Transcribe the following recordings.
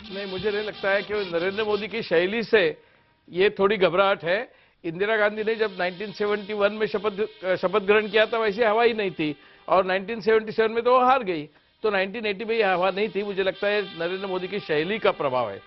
नहीं, मुझे नहीं लगता है कि नरेंद्र मोदी की शैली से ये थोड़ी घबराहट है। इंदिरा गांधी ने जब 1971 में शपथ ग्रहण किया था, वैसे हवा ही नहीं थी, और 1977 में तो वो हार गई। तो 1980 में ये हवा नहीं थी। मुझे लगता है नरेंद्र मोदी की शैली का प्रभाव है।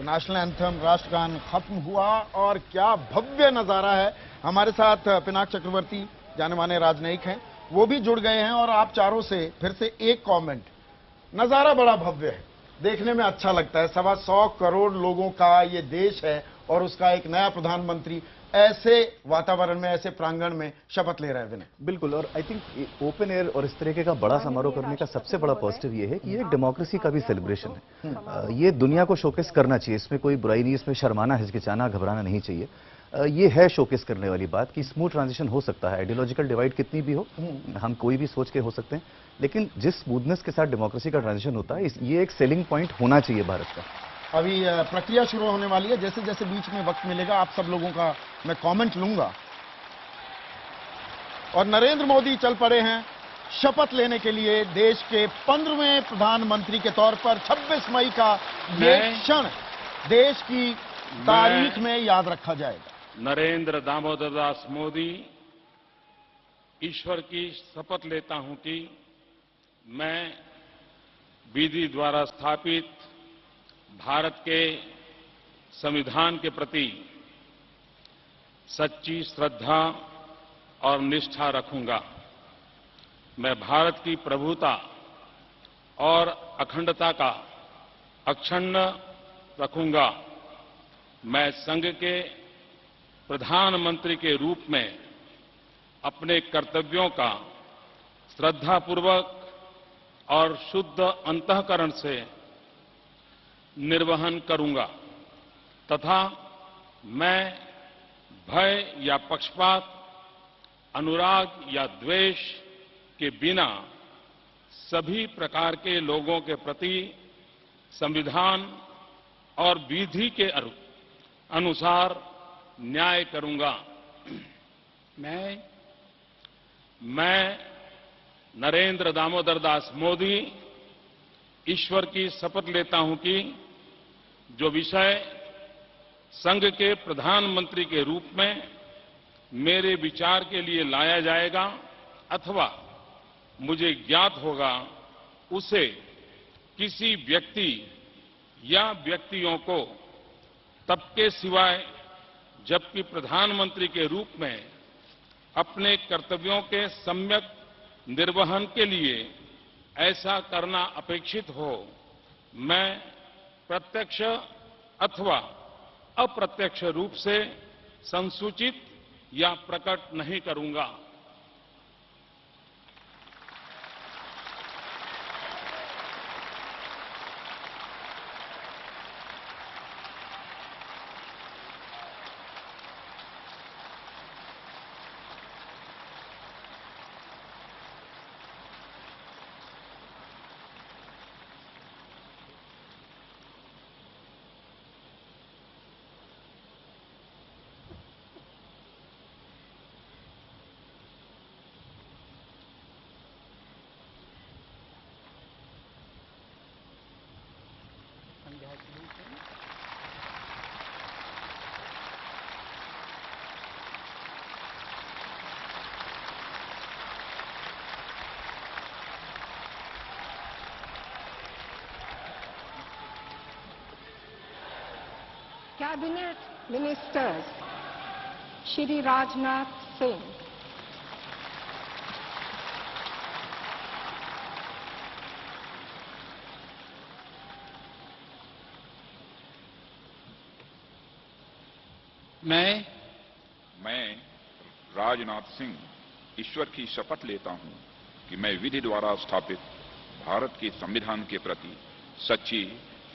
नेशनल एंथम राष्ट्रगान खत्म हुआ और क्या भव्य नजारा है। हमारे साथ पिनाक चक्रवर्ती जाने माने राजनयिक हैं, वो भी जुड़ गए हैं। और आप चारों से फिर से एक कमेंट, नजारा बड़ा भव्य है, देखने में अच्छा लगता है। 125 करोड़ लोगों का ये देश है और उसका एक नया प्रधानमंत्री ऐसे वातावरण में, ऐसे प्रांगण में शपथ ले रहे हैं। विनय, बिल्कुल। और आई थिंक ओपन एयर और इस तरीके का बड़ा समारोह करने का सबसे बड़ा पॉजिटिव ये है कि ये एक डेमोक्रेसी का भी सेलिब्रेशन है। ये दुनिया को शोकेस करना चाहिए, इसमें कोई बुराई नहीं, इसमें शर्माना, हिचकिचाना, घबराना नहीं चाहिए। ये है शोकेस करने वाली बात कि स्मूथ ट्रांजिशन हो सकता है। आइडियोलॉजिकल डिवाइड कितनी भी हो, हम कोई भी सोच के हो सकते हैं, लेकिन जिस स्मूथनेस के साथ डेमोक्रेसी का ट्रांजिशन होता है, ये एक सेलिंग पॉइंट होना चाहिए भारत का। अभी प्रक्रिया शुरू होने वाली है। जैसे जैसे बीच में वक्त मिलेगा आप सब लोगों का मैं कमेंट लूंगा। और नरेंद्र मोदी चल पड़े हैं शपथ लेने के लिए देश के 15वें प्रधानमंत्री के तौर पर। 26 मई का ये क्षण देश की तारीख में याद रखा जाएगा। नरेंद्र दामोदर दास मोदी ईश्वर की शपथ लेता हूं कि मैं विधि द्वारा स्थापित भारत के संविधान के प्रति सच्ची श्रद्धा और निष्ठा रखूंगा। मैं भारत की प्रभुता और अखंडता का अक्षुण्ण रखूंगा। मैं संघ के प्रधानमंत्री के रूप में अपने कर्तव्यों का श्रद्धापूर्वक और शुद्ध अंतःकरण से निर्वहन करूंगा तथा मैं भय या पक्षपात, अनुराग या द्वेष के बिना सभी प्रकार के लोगों के प्रति संविधान और विधि के अनुसार न्याय करूंगा। मैं नरेंद्र दामोदर दास मोदी ईश्वर की शपथ लेता हूं कि जो विषय संघ के प्रधानमंत्री के रूप में मेरे विचार के लिए लाया जाएगा अथवा मुझे ज्ञात होगा, उसे किसी व्यक्ति या व्यक्तियों को तब के सिवाय जबकि प्रधानमंत्री के रूप में अपने कर्तव्यों के सम्यक निर्वहन के लिए ऐसा करना अपेक्षित हो, मैं प्रत्यक्ष अथवा अप्रत्यक्ष रूप से संसूचित या प्रकट नहीं करूंगा। Cabinet Ministers Shri Rajnath Singh, मैं राजनाथ सिंह ईश्वर की शपथ लेता हूं कि मैं विधि द्वारा स्थापित भारत के संविधान के प्रति सच्ची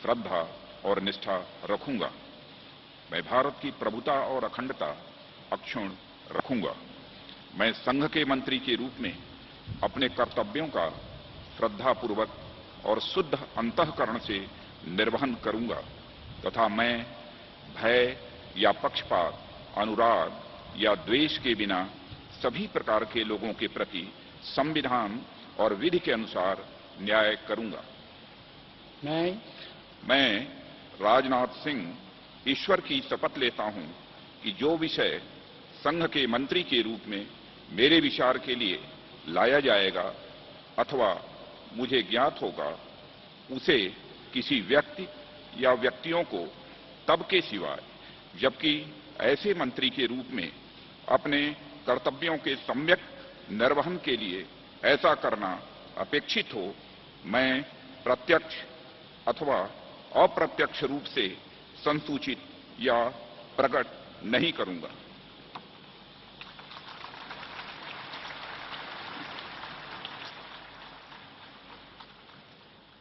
श्रद्धा और निष्ठा रखूंगा। मैं भारत की प्रभुता और अखंडता अक्षुण्ण रखूंगा। मैं संघ के मंत्री के रूप में अपने कर्तव्यों का श्रद्धापूर्वक और शुद्ध अंतःकरण से निर्वहन करूंगा तथा मैं भय या पक्षपात, अनुराग या द्वेष के बिना सभी प्रकार के लोगों के प्रति संविधान और विधि के अनुसार न्याय करूंगा। मैं राजनाथ सिंह ईश्वर की शपथ लेता हूं कि जो विषय संघ के मंत्री के रूप में मेरे विचार के लिए लाया जाएगा अथवा मुझे ज्ञात होगा, उसे किसी व्यक्ति या व्यक्तियों को तब के सिवाय जबकि ऐसे मंत्री के रूप में अपने कर्तव्यों के सम्यक निर्वहन के लिए ऐसा करना अपेक्षित हो, मैं प्रत्यक्ष अथवा अप्रत्यक्ष रूप से संसूचित या प्रकट नहीं करूंगा।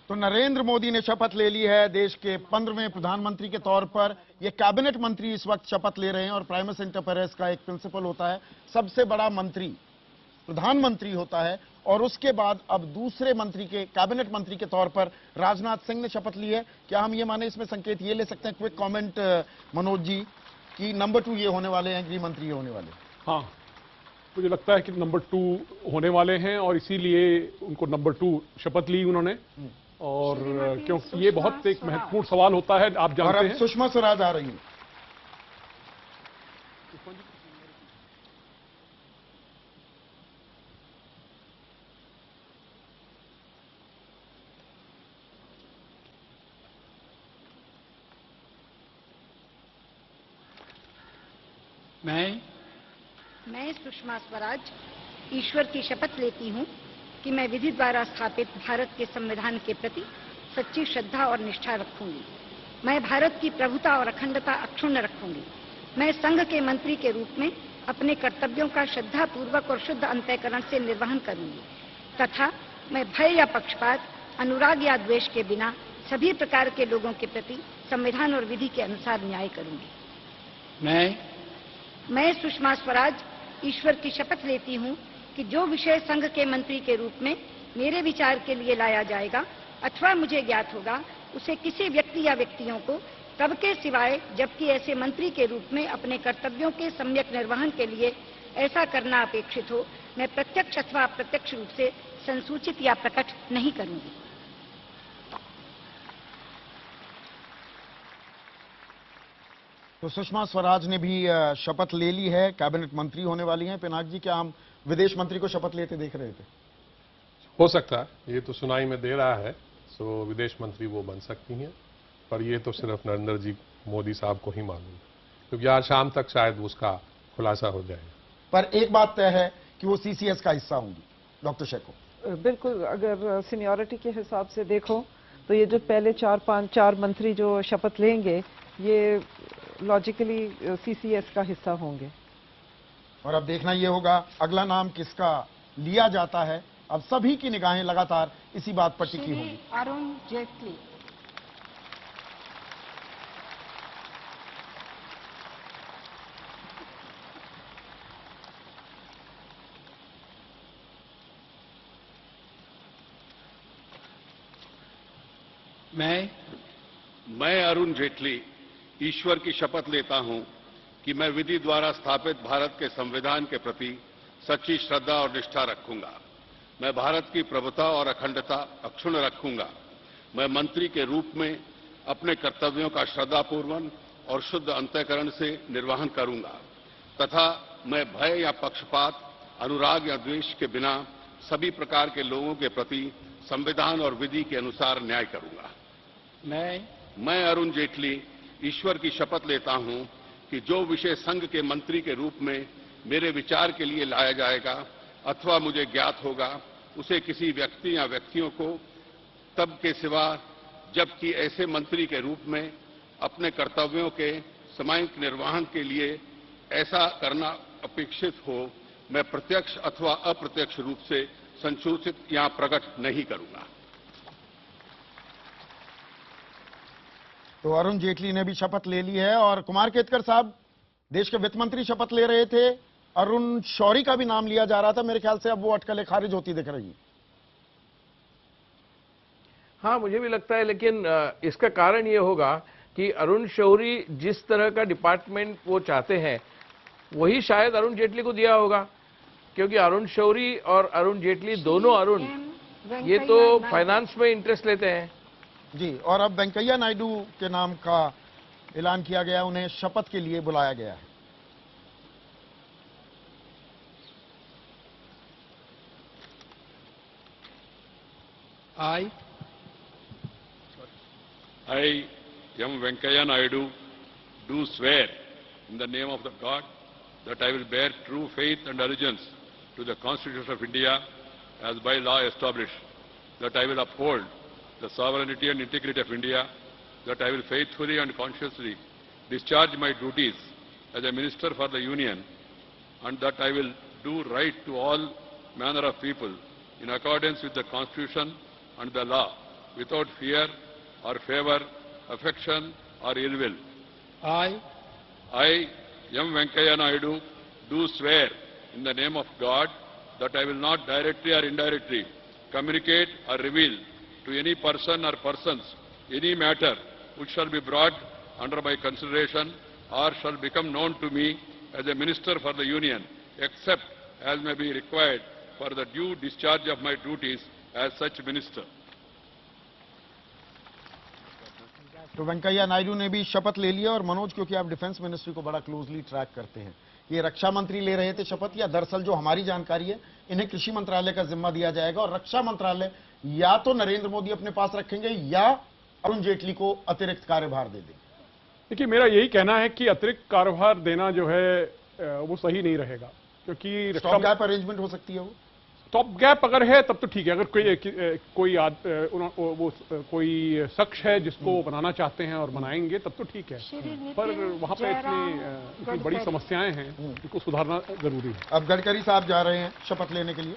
तो नरेंद्र मोदी ने शपथ ले ली है देश के 15वें प्रधानमंत्री के तौर पर। ये कैबिनेट मंत्री इस वक्त शपथ ले रहे हैं और प्राइमस इंटर पेरेस का एक प्रिंसिपल होता है, सबसे बड़ा मंत्री प्रधानमंत्री होता है और उसके बाद अब दूसरे मंत्री के कैबिनेट मंत्री के तौर पर राजनाथ सिंह ने शपथ ली है। क्या हम ये माने इसमें संकेत ये ले सकते हैं, क्विक कमेंट मनोज जी, कि नंबर 2 ये होने वाले हैं, गृह मंत्री ये होने वाले हैं? हाँ, मुझे लगता है कि नंबर 2 होने वाले हैं और इसीलिए उनको नंबर 2 शपथ ली उन्होंने। और क्योंकि ये बहुत एक महत्वपूर्ण सवाल होता है, आप जानते हैं। सुषमा स्वराज आ रही है। मैं सुषमा स्वराज ईश्वर की शपथ लेती हूँ कि मैं विधि द्वारा स्थापित भारत के संविधान के प्रति सच्ची श्रद्धा और निष्ठा रखूंगी। मैं भारत की प्रभुता और अखंडता अक्षुण्ण रखूंगी। मैं संघ के मंत्री के रूप में अपने कर्तव्यों का श्रद्धापूर्वक और शुद्ध अंतःकरण से निर्वहन करूंगी तथा मैं भय या पक्षपात, अनुराग या द्वेष के बिना सभी प्रकार के लोगों के प्रति संविधान और विधि के अनुसार न्याय करूंगी। मैं सुषमा स्वराज ईश्वर की शपथ लेती हूँ कि जो विषय संघ के मंत्री के रूप में मेरे विचार के लिए लाया जाएगा अथवा मुझे ज्ञात होगा, उसे किसी व्यक्ति या व्यक्तियों को तब के सिवाय जबकि ऐसे मंत्री के रूप में अपने कर्तव्यों के सम्यक निर्वहन के लिए ऐसा करना अपेक्षित हो, मैं प्रत्यक्ष अथवा अप्रत्यक्ष रूप से संसूचित या प्रकट नहीं करूंगी। तो सुषमा स्वराज ने भी शपथ ले ली है, कैबिनेट मंत्री होने वाली हैं। पिनाक जी, क्या हम विदेश मंत्री को शपथ लेते देख रहे थे? हो सकता है, ये तो सुनाई में दे रहा है, सो विदेश मंत्री वो बन सकती हैं, पर ये तो सिर्फ नरेंद्र जी मोदी साहब को ही मालूम है, क्योंकि आज शाम तक शायद उसका खुलासा हो जाएगा। पर एक बात तय है कि वो सीसीएस का हिस्सा होंगी। डॉक्टर शेखो, बिल्कुल, अगर सीनियरिटी के हिसाब से देखो तो ये जो पहले 4 मंत्री जो शपथ लेंगे ये लॉजिकली सीसीएस का हिस्सा होंगे। और अब देखना ये होगा अगला नाम किसका लिया जाता है। अब सभी की निगाहें लगातार इसी बात पर टिकी होंगी। अरुण जेटली। मैं अरुण जेटली ईश्वर की शपथ लेता हूं कि मैं विधि द्वारा स्थापित भारत के संविधान के प्रति सच्ची श्रद्धा और निष्ठा रखूंगा। मैं भारत की प्रभुता और अखंडता अक्षुण्ण रखूंगा। मैं मंत्री के रूप में अपने कर्तव्यों का श्रद्धापूर्वक और शुद्ध अंतःकरण से निर्वहन करूंगा तथा मैं भय या पक्षपात, अनुराग या द्वेष के बिना सभी प्रकार के लोगों के प्रति संविधान और विधि के अनुसार न्याय करूंगा। मैं अरुण जेटली ईश्वर की शपथ लेता हूं कि जो विषय संघ के मंत्री के रूप में मेरे विचार के लिए लाया जाएगा अथवा मुझे ज्ञात होगा, उसे किसी व्यक्ति या व्यक्तियों को तब के सिवा जबकि ऐसे मंत्री के रूप में अपने कर्तव्यों के समयक निर्वहन के लिए ऐसा करना अपेक्षित हो, मैं प्रत्यक्ष अथवा अप्रत्यक्ष रूप से संसूचित या प्रकट नहीं करूंगा। तो अरुण जेटली ने भी शपथ ले ली है और कुमार केतकर साहब देश के वित्त मंत्री शपथ ले रहे थे, अरुण शौरी का भी नाम लिया जा रहा था, मेरे ख्याल से अब वो अटकलें खारिज होती दिख रही। हाँ, मुझे भी लगता है, लेकिन इसका कारण ये होगा कि अरुण शौरी जिस तरह का डिपार्टमेंट वो चाहते हैं वही शायद अरुण जेटली को दिया होगा, क्योंकि अरुण शौरी और अरुण जेटली दोनों अरुण ये तो फाइनेंस में इंटरेस्ट लेते हैं जी। और अब वेंकैया नायडू के नाम का ऐलान किया गया, उन्हें शपथ के लिए बुलाया गया है। I, M. Venkaiah Naidu, do swear in the name of the God that I will bear true faith and allegiance to the Constitution of India as by law established, that I will uphold the sovereignty and integrity of India, that I will faithfully and conscientiously discharge my duties as a Minister for the Union, and that I will do right to all manner of people in accordance with the Constitution and the law, without fear or favor, affection or ill will. I, M. Venkaiah Naidu, do swear in the name of God that I will not directly or indirectly communicate or reveal to any person or persons any matter which shall be brought under my consideration or shall become known to me as a Minister for the Union, except as may be required for the due discharge of my duties as such Minister. तो वेंकैया नायडू ने भी शपथ ले लिया। और मनोज, क्योंकि आप defence ministry को बड़ा क्लोजली ट्रैक करते हैं, ये रक्षा मंत्री ले रहे थे शपथ, या दरअसल जो हमारी जानकारी है इन्हें कृषि मंत्रालय का जिम्मा दिया जाएगा और रक्षा मंत्रालय या तो नरेंद्र मोदी अपने पास रखेंगे या अरुण जेटली को अतिरिक्त कार्यभार दे देंगे? देखिए, मेरा यही कहना है कि अतिरिक्त कार्यभार देना जो है वो सही नहीं रहेगा, क्योंकि स्टॉप गैप अरेंजमेंट हो सकती है। वो स्टॉप गैप अगर है तब तो ठीक है, अगर कोई शख्स है जिसको बनाना चाहते हैं और बनाएंगे तब तो ठीक है, पर वहां पे इतनी बड़ी समस्याएं हैं, इनको सुधारना जरूरी है। अब गडकरी साहब जा रहे हैं शपथ लेने के लिए।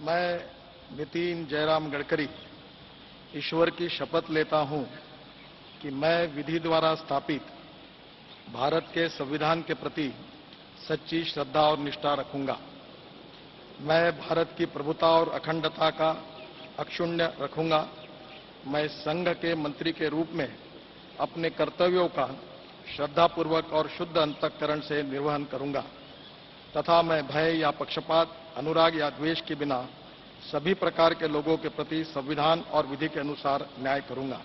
मैं नितिन जयराम गडकरी ईश्वर की शपथ लेता हूं कि मैं विधि द्वारा स्थापित भारत के संविधान के प्रति सच्ची श्रद्धा और निष्ठा रखूंगा। मैं भारत की प्रभुता और अखंडता का अक्षुण्य रखूंगा। मैं संघ के मंत्री के रूप में अपने कर्तव्यों का श्रद्धापूर्वक और शुद्ध अंतःकरण से निर्वहन करूंगा तथा मैं भय या पक्षपात, अनुराग या द्वेष के बिना सभी प्रकार के लोगों के प्रति संविधान और विधि के अनुसार न्याय करूंगा।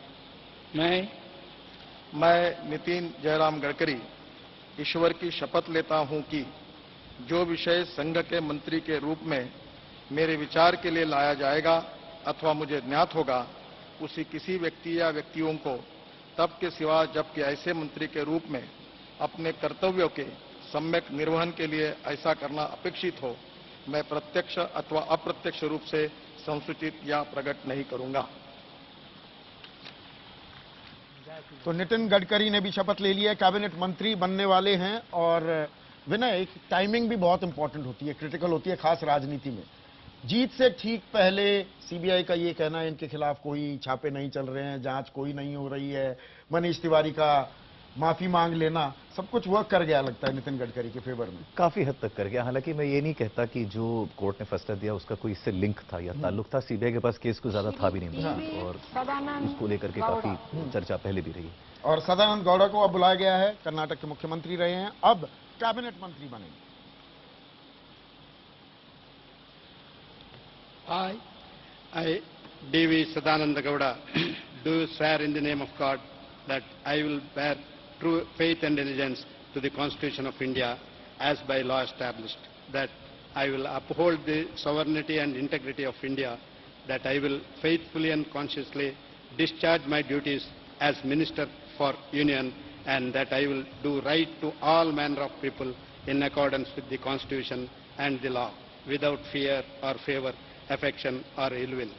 मैं नितिन जयराम गडकरी ईश्वर की शपथ लेता हूं कि जो विषय संघ के मंत्री के रूप में मेरे विचार के लिए लाया जाएगा अथवा मुझे ज्ञात होगा, उसी किसी व्यक्ति या व्यक्तियों को तब के सिवा जबकि ऐसे मंत्री के रूप में अपने कर्तव्यों के सम्यक निर्वहन के लिए ऐसा करना अपेक्षित हो, मैं प्रत्यक्ष अथवा अप्रत्यक्ष रूप से संसूचित या प्रकट नहीं करूंगा। तो नितिन गडकरी ने भी शपथ ले लिया है, कैबिनेट मंत्री बनने वाले हैं। और विनय, एक टाइमिंग भी बहुत इंपॉर्टेंट होती है, क्रिटिकल होती है, खास राजनीति में। जीत से ठीक पहले सीबीआई का ये कहना है इनके खिलाफ कोई छापे नहीं चल रहे हैं, जांच कोई नहीं हो रही है, मनीष तिवारी का माफी मांग लेना, सब कुछ वर्क कर गया लगता है नितिन गडकरी के फेवर में। काफी हद तक कर गया। हालांकि मैं ये नहीं कहता कि जो कोर्ट ने फैसला दिया उसका कोई इससे लिंक था या ताल्लुक था। सीबीआई के पास केस को ज्यादा था भी नहीं, और उसको लेकर के काफी चर्चा पहले भी रही। और सदानंद गौड़ा को अब बुलाया गया है, कर्नाटक के मुख्यमंत्री रहे हैं, अब कैबिनेट मंत्री बनेंगे। I, D.V. Sadananda Gowda, do swear in the name of God that I will bear true faith and allegiance to the Constitution of India as by law established, that I will uphold the sovereignty and integrity of India, that I will faithfully and consciously discharge my duties as Minister for Union, and that I will do right to all manner of people in accordance with the Constitution and the law, without fear or favor, affection or ill will.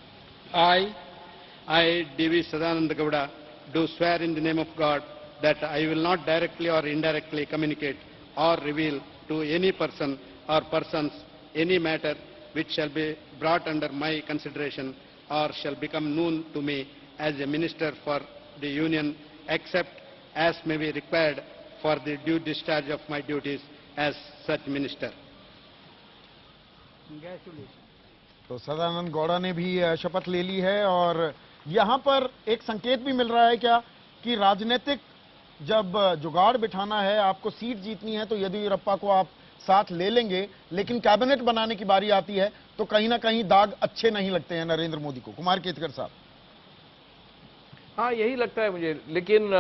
I, D.V. Sadananda Gowda, do swear in the name of God that I will not directly or indirectly communicate or reveal to any person or persons any matter which shall be brought under my consideration or shall become known to me as a minister for the Union, except as may be required for the due discharge of my duties as such minister. तो सदानंद गौड़ा ने भी शपथ ले ली है और यहां पर एक संकेत भी मिल रहा है क्या कि राजनीतिक जब जुगाड़ बिठाना है, आपको सीट जीतनी है, तो येदियुरप्पा को आप साथ ले लेंगे, लेकिन कैबिनेट बनाने की बारी आती है तो कहीं ना कहीं दाग अच्छे नहीं लगते हैं नरेंद्र मोदी को। कुमार केतकर साहब। हाँ, यही लगता है मुझे, लेकिन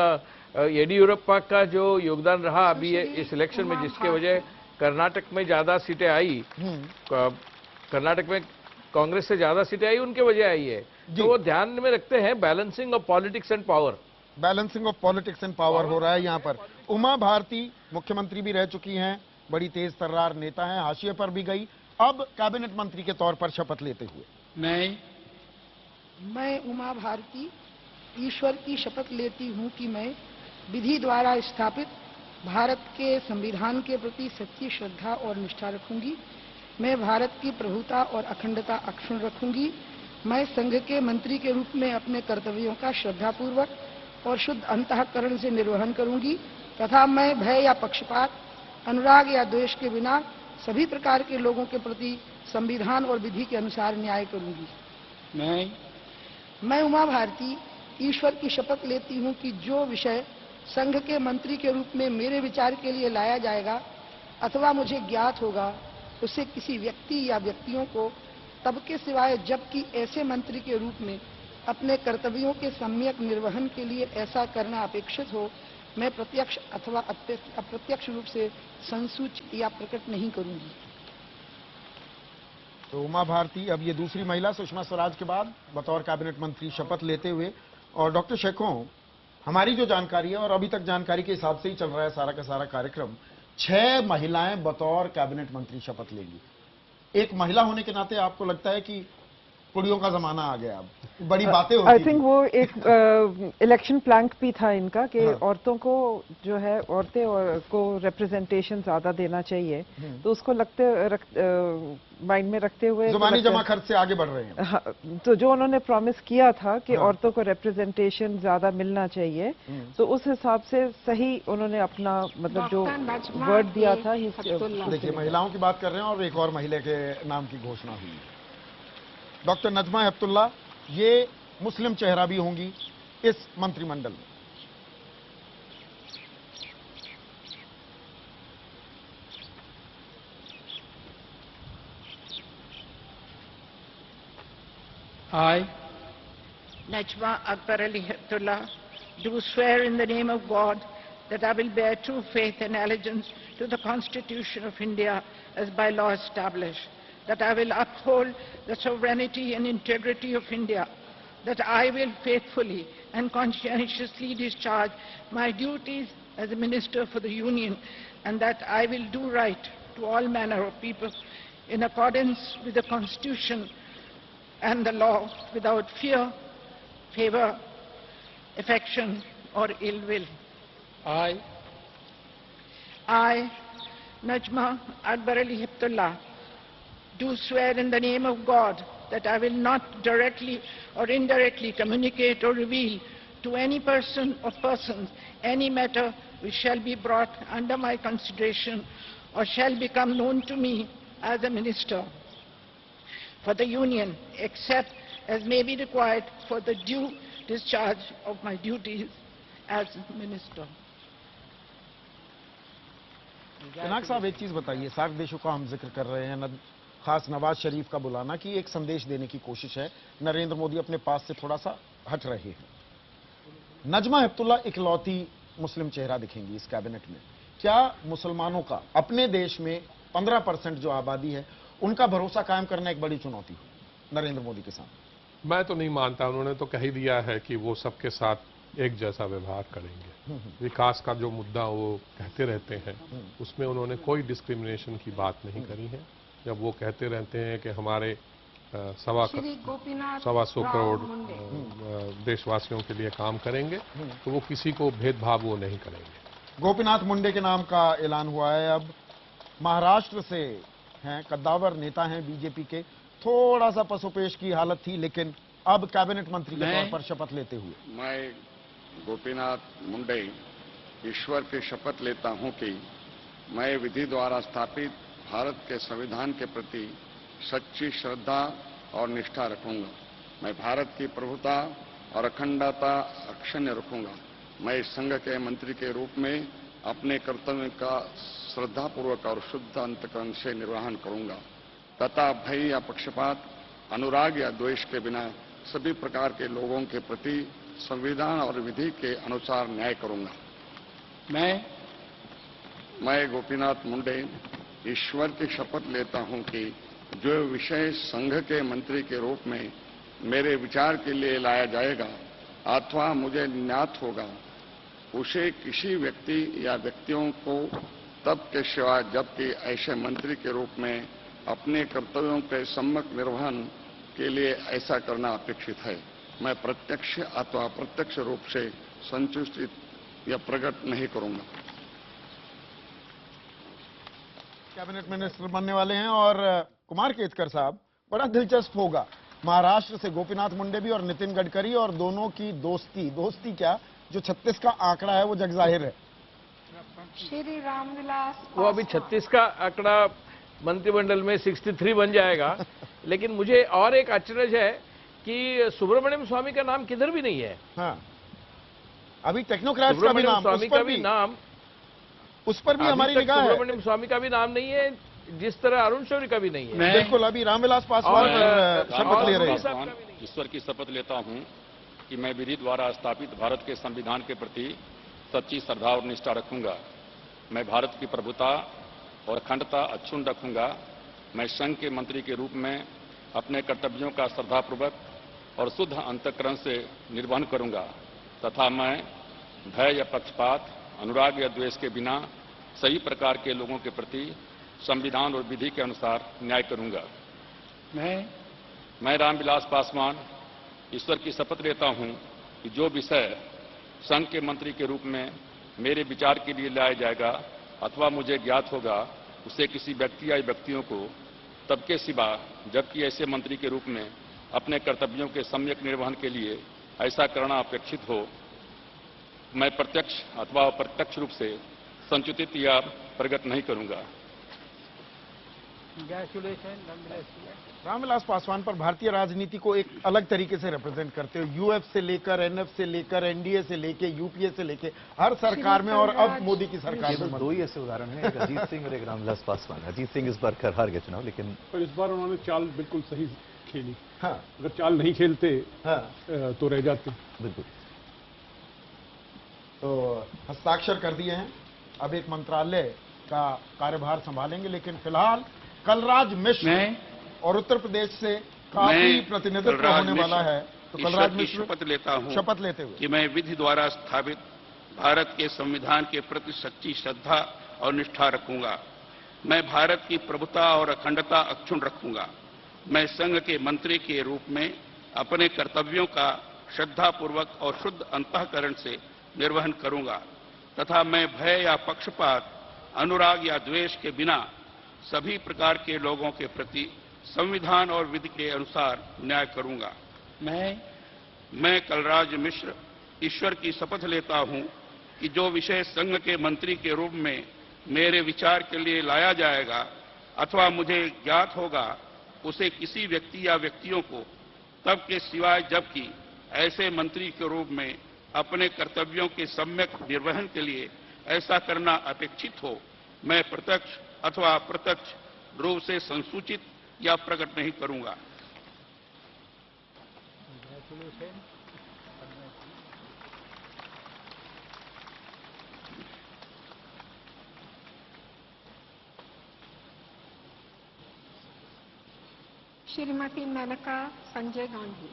येदियुरप्पा का जो योगदान रहा अभी इस इलेक्शन में, जिसके वजह कर्नाटक में ज्यादा सीटें आई, कर्नाटक में कांग्रेस से ज्यादा सीटें आई, उनके वजह आई है, तो वो ध्यान में रखते हैं balancing of politics and power. Balancing of politics and power हो रहा है यहाँ पर। उमा भारती मुख्यमंत्री भी रह चुकी हैं, बड़ी तेज तर्रार नेता हैं, हाशिए पर भी गई, अब कैबिनेट मंत्री के तौर पर शपथ लेते हुए। मैं उमा भारती ईश्वर की शपथ लेती हूँ कि मैं विधि द्वारा स्थापित भारत के संविधान के प्रति सच्ची श्रद्धा और निष्ठा रखूंगी। मैं भारत की प्रभुता और अखंडता अक्षुण्ण रखूंगी। मैं संघ के मंत्री के रूप में अपने कर्तव्यों का श्रद्धापूर्वक और शुद्ध अंतःकरण से निर्वहन करूंगी तथा मैं भय या पक्षपात, अनुराग या द्वेष के बिना सभी प्रकार के लोगों के प्रति संविधान और विधि के अनुसार न्याय करूंगी। मैं उमा भारती ईश्वर की शपथ लेती हूं कि जो विषय संघ के मंत्री के रूप में मेरे विचार के लिए लाया जाएगा अथवा मुझे ज्ञात होगा, उसे किसी व्यक्ति या व्यक्तियों को तब के सिवाय जबकि ऐसे मंत्री के रूप में अपने कर्तव्यों के सम्यक निर्वहन के लिए ऐसा करना अपेक्षित हो, मैं प्रत्यक्ष अथवा अप्रत्यक्ष रूप से संसूचित या प्रकट नहीं करूंगी। तो उमा भारती अब ये दूसरी महिला सुषमा स्वराज के बाद बतौर कैबिनेट मंत्री शपथ लेते हुए। और डॉक्टर शेखों, हमारी जो जानकारी है और अभी तक जानकारी के हिसाब से ही चल रहा है सारा का सारा कार्यक्रम, 6 महिलाएं बतौर कैबिनेट मंत्री शपथ लेंगी। एक महिला होने के नाते आपको लगता है कि कुड़ियों का जमाना आ गया, अब बड़ी बातें होती हैं? आई थिंक वो एक इलेक्शन प्लैंक भी था इनका कि औरतों को जो है, औरतें को रिप्रेजेंटेशन ज्यादा देना चाहिए, तो उसको माइंड में रखते हुए ज़ुबानी जमा खर्च से आगे बढ़ रहे हैं। हाँ, तो जो उन्होंने प्रॉमिस किया था कि औरतों को रिप्रेजेंटेशन ज्यादा मिलना चाहिए, तो उस हिसाब से सही उन्होंने अपना मतलब जो वर्ड दिया था। देखिए, महिलाओं की बात कर रहे हैं और एक और महिला के नाम की घोषणा हुई, डॉक्टर नजमा हेपतुल्ला। ये मुस्लिम चेहरा भी होंगी इस मंत्रिमंडल में। I, Najma Akbar Ali Heptullah, do swear in the name of God that I will bear true faith and allegiance to the Constitution of India as by law established, that I will uphold the sovereignty and integrity of India, that I will faithfully and conscientiously discharge my duties as a Minister for the Union, and that I will do right to all manner of people in accordance with the Constitution and the law, without fear, favor, affection or ill will. I, Najma Akbar Ali Heptullah, do swear in the name of God that I will not directly or indirectly communicate or reveal to any person or persons any matter which shall be brought under my consideration or shall become known to me as a minister for the Union, except as may be required for the due discharge of my duties as minister. Pinaka साहब, एक चीज बताइए, SAARC देशों का हम जिक्र कर रहे हैं, खास नवाज शरीफ का बुलाना की एक संदेश देने की कोशिश है, नरेंद्र मोदी अपने पास से थोड़ा सा हट रहे हैं। नजमा हेपतुल्ला इकलौती मुस्लिम चेहरा दिखेंगी इस कैबिनेट में। क्या मुसलमानों का अपने देश में 15% जो आबादी है उनका भरोसा कायम करना एक बड़ी चुनौती है नरेंद्र मोदी के सामने। मैं तो नहीं मानता, उन्होंने तो कह ही दिया है कि वो सबके साथ एक जैसा व्यवहार करेंगे। विकास का जो मुद्दा वो कहते रहते हैं उसमें उन्होंने कोई डिस्क्रिमिनेशन की बात नहीं करी है। जब वो कहते रहते हैं कि हमारे 125 करोड़ देशवासियों के लिए काम करेंगे, तो वो किसी को भेदभाव वो नहीं करेंगे। गोपीनाथ मुंडे के नाम का ऐलान हुआ है। अब महाराष्ट्र से हैं, कद्दावर नेता हैं बीजेपी के, थोड़ा सा पसोपेश की हालत थी, लेकिन अब कैबिनेट मंत्री के तौर पर शपथ लेते हुए मैं गोपीनाथ मुंडे ईश्वर की शपथ लेता हूं कि मैं विधि द्वारा स्थापित भारत के संविधान के प्रति सच्ची श्रद्धा और निष्ठा रखूंगा। मैं भारत की प्रभुता और अखंडता अक्षुण्ण रखूंगा। मैं इस संघ के मंत्री के रूप में अपने कर्तव्य का श्रद्धापूर्वक और शुद्ध अंतकरण से निर्वहन करूंगा तथा भय या पक्षपात, अनुराग या द्वेष के बिना सभी प्रकार के लोगों के प्रति संविधान और विधि के अनुसार न्याय करूंगा। मैं गोपीनाथ मुंडे ईश्वर की शपथ लेता हूं कि जो विषय संघ के मंत्री के रूप में मेरे विचार के लिए लाया जाएगा अथवा मुझे ज्ञात होगा, उसे किसी व्यक्ति या व्यक्तियों को तब के सिवा जबकि ऐसे मंत्री के रूप में अपने कर्तव्यों के सम्यक निर्वहन के लिए ऐसा करना अपेक्षित है। मैं प्रत्यक्ष अथवा अप्रत्यक्ष रूप से संतुष्टि या प्रकट नहीं करूंगा। कैबिनेट मिनिस्टर बनने वाले हैं और कुमार केतकर साहब, बड़ा दिलचस्प होगा। महाराष्ट्र से गोपीनाथ मुंडे भी और नितिन गडकरी, और दोनों की दोस्ती क्या, जो 36 का आंकड़ा है वो जग जाहिर है। श्री रामविलास वो अभी 36 का आंकड़ा मंत्रिमंडल में 63 बन जाएगा। लेकिन मुझे और एक आश्चर्य है कि सुब्रमण्यम स्वामी का नाम किधर भी नहीं है। हाँ, अभी टेक्नोक्रेट्स का भी नाम, स्वामी का भी नाम, उस पर भी हमारी निगाह है। सुब्रमण्यम स्वामी का भी नाम नहीं है, जिस तरह अरुण शौरी का भी नहीं है। बिल्कुल, अभी रामविलास पासवान शपथ ले रहे हैं। ईश्वर की शपथ लेता हूं कि मैं विधि द्वारा स्थापित भारत के संविधान के प्रति सच्ची श्रद्धा और निष्ठा रखूंगा। मैं भारत की प्रभुता और अखंडता अक्षुण्ण रखूंगा। मैं संघ के मंत्री के रूप में अपने कर्तव्यों का श्रद्धापूर्वक और शुद्ध अंतःकरण से निर्वहन करूंगा तथा मैं भय या पक्षपात, अनुराग या द्वेष के बिना सभी प्रकार के लोगों के प्रति संविधान और विधि के अनुसार न्याय करूंगा। मैं रामविलास पासवान ईश्वर की शपथ लेता हूं कि जो विषय संघ के मंत्री के रूप में मेरे विचार के लिए लाया जाएगा अथवा मुझे ज्ञात होगा, उसे किसी व्यक्ति या व्यक्तियों को तब के सिवा जबकि ऐसे मंत्री के रूप में अपने कर्तव्यों के सम्यक निर्वहन के लिए ऐसा करना अपेक्षित हो, मैं प्रत्यक्ष अथवा अप्रत्यक्ष रूप से संचित या प्रकट नहीं करूंगा। रामविलास पासवान पर भारतीय राजनीति को एक अलग तरीके से रिप्रेजेंट करते हो। यूएफ से लेकर, एनएफ से लेकर, एनडीए से लेकर, यूपीए से लेकर हर सरकार में, और अब मोदी की सरकार में दो ही ऐसे उदाहरण हैं, एक अजीत सिंह और एक रामविलास पासवान। अजीत सिंह इस बार हार गए चुनाव, लेकिन पर इस बार उन्होंने चाल बिल्कुल सही खेली। हाँ, अगर चाल नहीं खेलते तो रह जाते। बिल्कुल। तो हस्ताक्षर कर दिए हैं, अब एक मंत्रालय का कार्यभार संभालेंगे। लेकिन फिलहाल कलराज मिश्र और उत्तर प्रदेश से काफी प्रतिनिधित्व होने वाला है, तो कलराज मिश्र शपथ लेता हूं शपथ लेते हुए कि मैं विधि द्वारा स्थापित भारत के संविधान के प्रति सच्ची श्रद्धा और निष्ठा रखूंगा। मैं भारत की प्रभुता और अखंडता अक्षुण्ण रखूंगा। मैं संघ के मंत्री के रूप में अपने कर्तव्यों का श्रद्धापूर्वक और शुद्ध अंतःकरण से निर्वहन करूंगा तथा मैं भय या पक्षपात, अनुराग या द्वेष के बिना सभी प्रकार के लोगों के प्रति संविधान और विधि के अनुसार न्याय करूंगा। मैं कलराज मिश्र ईश्वर की शपथ लेता हूं कि जो विषय संघ के मंत्री के रूप में मेरे विचार के लिए लाया जाएगा अथवा मुझे ज्ञात होगा, उसे किसी व्यक्ति या व्यक्तियों को तब के सिवाय जबकि ऐसे मंत्री के रूप में अपने कर्तव्यों के सम्यक निर्वहन के लिए ऐसा करना अपेक्षित हो, मैं प्रत्यक्ष अथवा अप्रत्यक्ष रूप से संसूचित या प्रकट नहीं करूंगा। Shrimati Maneka Sanjay Gandhi.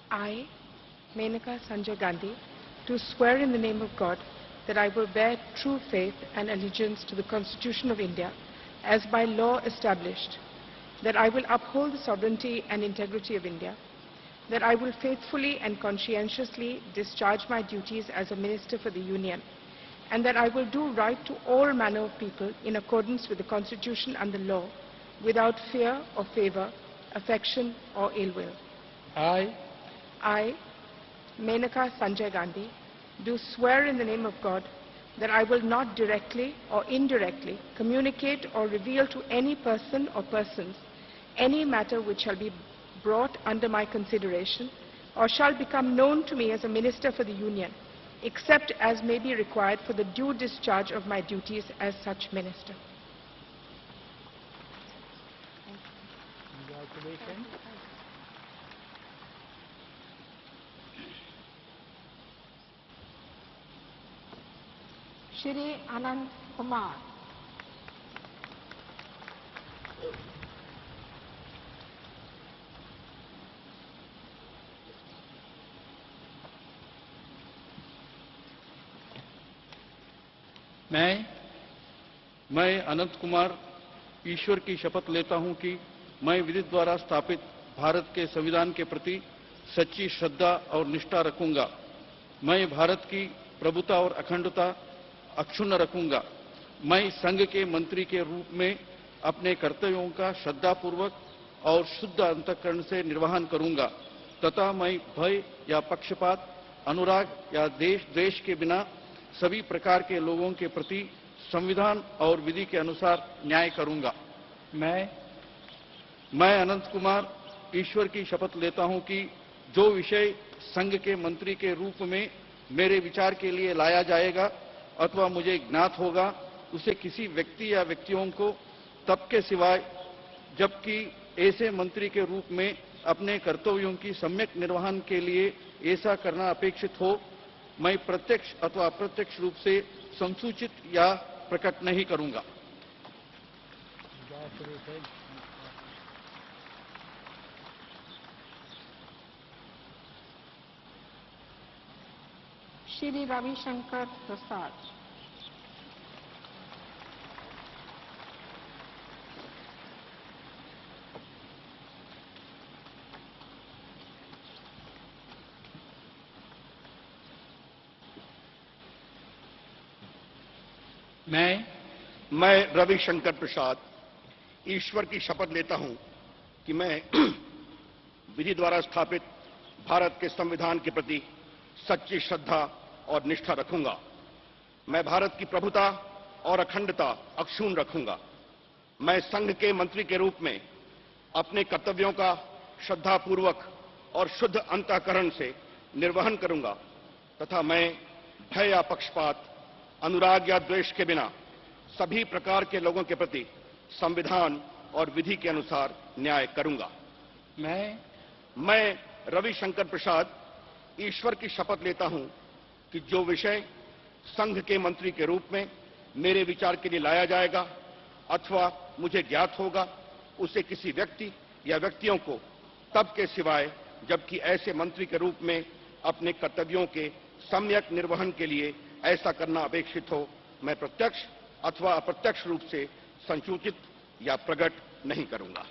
I, Menaka Sanjay Gandhi, do swear in the name of God that I will bear true faith and allegiance to the Constitution of India as by law established, that I will uphold the sovereignty and integrity of India, that I will faithfully and conscientiously discharge my duties as a Minister for the Union, and that I will do right to all manner of people in accordance with the Constitution and the law, without fear or favor, affection or ill will. I, Menaka Sanjay Gandhi, do swear in the name of God that I will not directly or indirectly communicate or reveal to any person or persons any matter which shall be brought under my consideration or shall become known to me as a Minister for the Union, except as may be required for the due discharge of my duties as such Minister. Congratulations. Shri अनंत कुमार। मैं अनंत कुमार ईश्वर की शपथ लेता हूं कि मैं विधि द्वारा स्थापित भारत के संविधान के प्रति सच्ची श्रद्धा और निष्ठा रखूंगा। मैं भारत की प्रभुता और अखंडता अक्षुण्ण रखूंगा। मैं संघ के मंत्री के रूप में अपने कर्तव्यों का श्रद्धापूर्वक और शुद्ध अंतःकरण से निर्वहन करूंगा तथा मैं भय या पक्षपात, अनुराग या द्वेष के बिना सभी प्रकार के लोगों के प्रति संविधान और विधि के अनुसार न्याय करूंगा। मैं अनंत कुमार ईश्वर की शपथ लेता हूं कि जो विषय संघ के मंत्री के रूप में मेरे विचार के लिए लाया जाएगा अथवा मुझे ज्ञात होगा, उसे किसी व्यक्ति या व्यक्तियों को तब के सिवाय जबकि ऐसे मंत्री के रूप में अपने कर्तव्यों की सम्यक निर्वहन के लिए ऐसा करना अपेक्षित हो, मैं प्रत्यक्ष अथवा अप्रत्यक्ष रूप से संसूचित या प्रकट नहीं करूंगा। श्री रविशंकर प्रसाद। मैं रविशंकर प्रसाद ईश्वर की शपथ लेता हूं कि मैं विधि द्वारा स्थापित भारत के संविधान के प्रति सच्ची श्रद्धा और निष्ठा रखूंगा। मैं भारत की प्रभुता और अखंडता अक्षुण्ण रखूंगा। मैं संघ के मंत्री के रूप में अपने कर्तव्यों का श्रद्धापूर्वक और शुद्ध अंतःकरण से निर्वहन करूंगा तथा मैं भय या पक्षपात, अनुराग या द्वेष के बिना सभी प्रकार के लोगों के प्रति संविधान और विधि के अनुसार न्याय करूंगा। मैं रविशंकर प्रसाद ईश्वर की शपथ लेता हूं कि जो विषय संघ के मंत्री के रूप में मेरे विचार के लिए लाया जाएगा अथवा मुझे ज्ञात होगा, उसे किसी व्यक्ति या व्यक्तियों को तब के सिवाय जबकि ऐसे मंत्री के रूप में अपने कर्तव्यों के सम्यक निर्वहन के लिए ऐसा करना अपेक्षित हो, मैं प्रत्यक्ष अथवा अप्रत्यक्ष रूप से संसूचित या प्रकट नहीं करूंगा।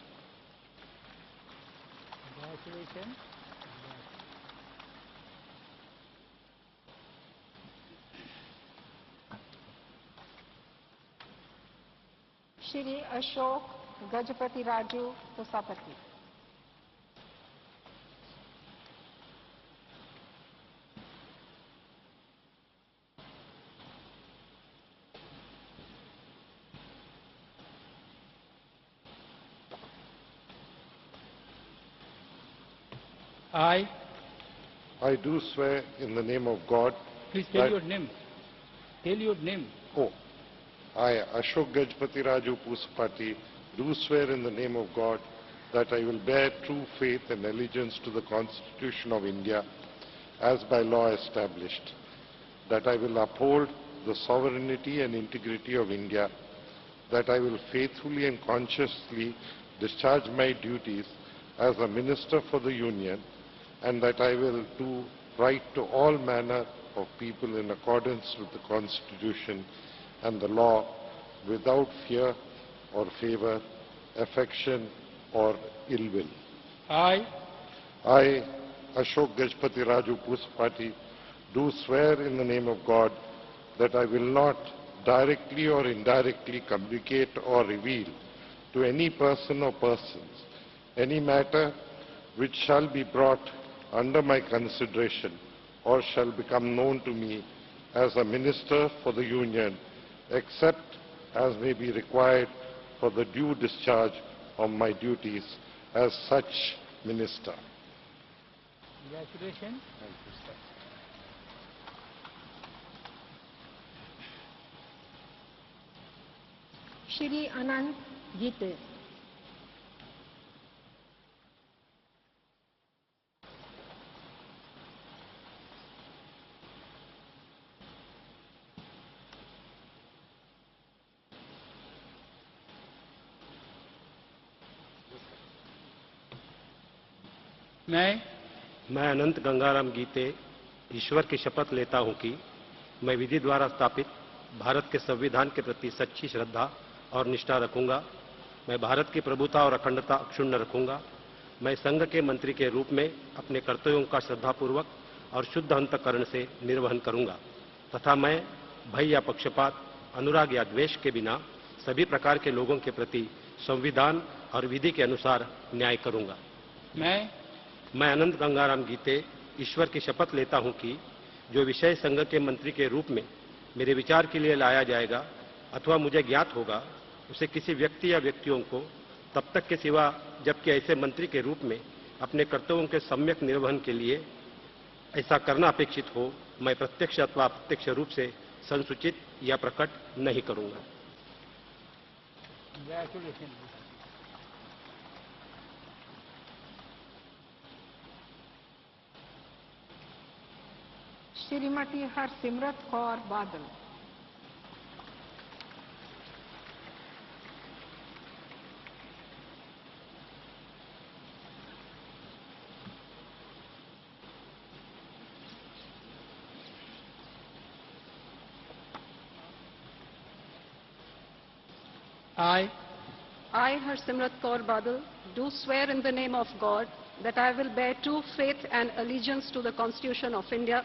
Shri Ashok Gajapati Raju प्रसापति। I do swear in the name of God. Please tell your name. Tell your name. Oh, I, Ashok Gajpati Raju Pusapati, do swear in the name of God that I will bear true faith and allegiance to the Constitution of India as by law established, that I will uphold the sovereignty and integrity of India, that I will faithfully and conscientiously discharge my duties as a Minister for the Union, and that I will do right to all manner of people in accordance with the Constitution and the law, without fear or favor, affection or ill will. I, Ashok Gajpati Raju Puspati, do swear in the name of God that I will not directly or indirectly communicate or reveal to any person or persons any matter which shall be brought under my consideration or shall become known to me as a Minister for the Union, except as may be required for the due discharge of my duties as such Minister. Congratulations. Shri अनंत गीते। मैं अनंत गंगाराम गीते ईश्वर की शपथ लेता हूं कि मैं विधि द्वारा स्थापित भारत के संविधान के प्रति सच्ची श्रद्धा और निष्ठा रखूंगा। मैं भारत की प्रभुता और अखंडता अक्षुण्ण रखूंगा। मैं संघ के मंत्री के रूप में अपने कर्तव्यों का श्रद्धापूर्वक और शुद्ध अंतःकरण से निर्वहन करूंगा तथा मैं भय या पक्षपात, अनुराग या द्वेष के बिना सभी प्रकार के लोगों के प्रति संविधान और विधि के अनुसार न्याय करूंगा। मैं अनंत गंगाराम गीते ईश्वर की शपथ लेता हूं कि जो विषय संघ के मंत्री के रूप में मेरे विचार के लिए लाया जाएगा अथवा मुझे ज्ञात होगा, उसे किसी व्यक्ति या व्यक्तियों को तब तक के सिवा जबकि ऐसे मंत्री के रूप में अपने कर्तव्यों के सम्यक निर्वहन के लिए ऐसा करना अपेक्षित हो, मैं प्रत्यक्ष अथवा अप्रत्यक्ष रूप से संसूचित या प्रकट नहीं करूंगा। Shrimati Harsimrat Kaur Badal. I, Harsimrat Kaur Badal, do swear in the name of God that I will bear true faith and allegiance to the Constitution of India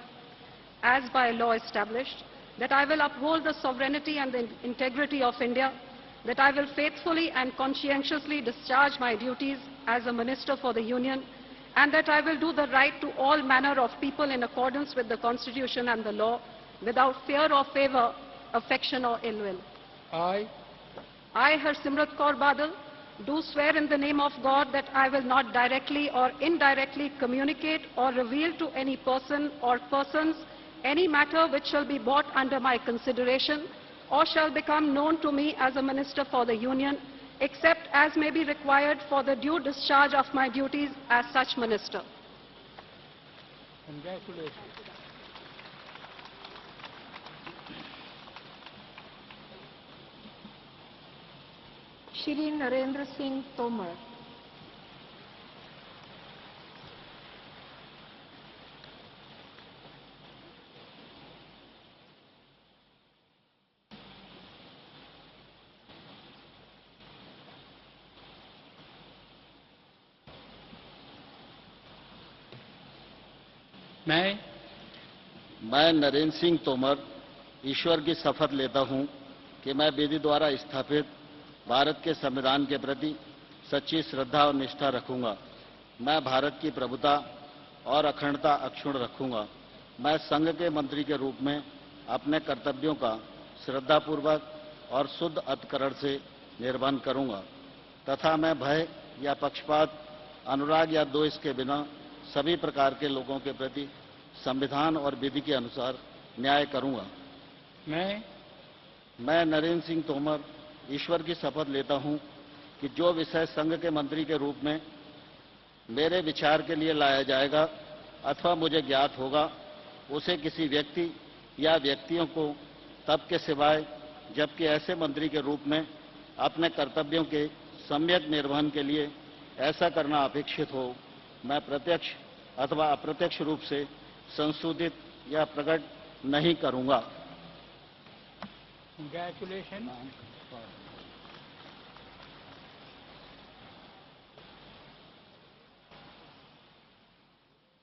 as by law established, that I will uphold the sovereignty and the integrity of India, that I will faithfully and conscientiously discharge my duties as a Minister for the Union, and that I will do the right to all manner of people in accordance with the Constitution and the law, without fear or favor, affection or ill will. I, Harsimrat Kaur Badal, do swear in the name of God that I will not directly or indirectly communicate or reveal to any person or persons any matter which shall be brought under my consideration or shall become known to me as a Minister for the Union, except as may be required for the due discharge of my duties as such Minister. Congratulations. Shri Narendra Singh Tomar. मैं नरेंद्र सिंह तोमर ईश्वर की शपथ लेता हूं कि मैं विधि द्वारा स्थापित भारत के संविधान के प्रति सच्ची श्रद्धा और निष्ठा रखूंगा। मैं भारत की प्रभुता और अखंडता अक्षुण्ण रखूंगा। मैं संघ के मंत्री के रूप में अपने कर्तव्यों का श्रद्धापूर्वक और शुद्ध अंतःकरण से निर्वहन करूंगा तथा मैं भय या पक्षपात, अनुराग या द्वेष के बिना सभी प्रकार के लोगों के प्रति संविधान और विधि के अनुसार न्याय करूंगा। मैं नरेंद्र सिंह तोमर ईश्वर की शपथ लेता हूं कि जो विषय संघ के मंत्री के रूप में मेरे विचार के लिए लाया जाएगा अथवा मुझे ज्ञात होगा, उसे किसी व्यक्ति या व्यक्तियों को तब के सिवाय जबकि ऐसे मंत्री के रूप में अपने कर्तव्यों के सम्यक निर्वहन के लिए ऐसा करना अपेक्षित हो, मैं प्रत्यक्ष अथवा अप्रत्यक्ष रूप से संशोधित या प्रकट नहीं करूंगा। Congratulations.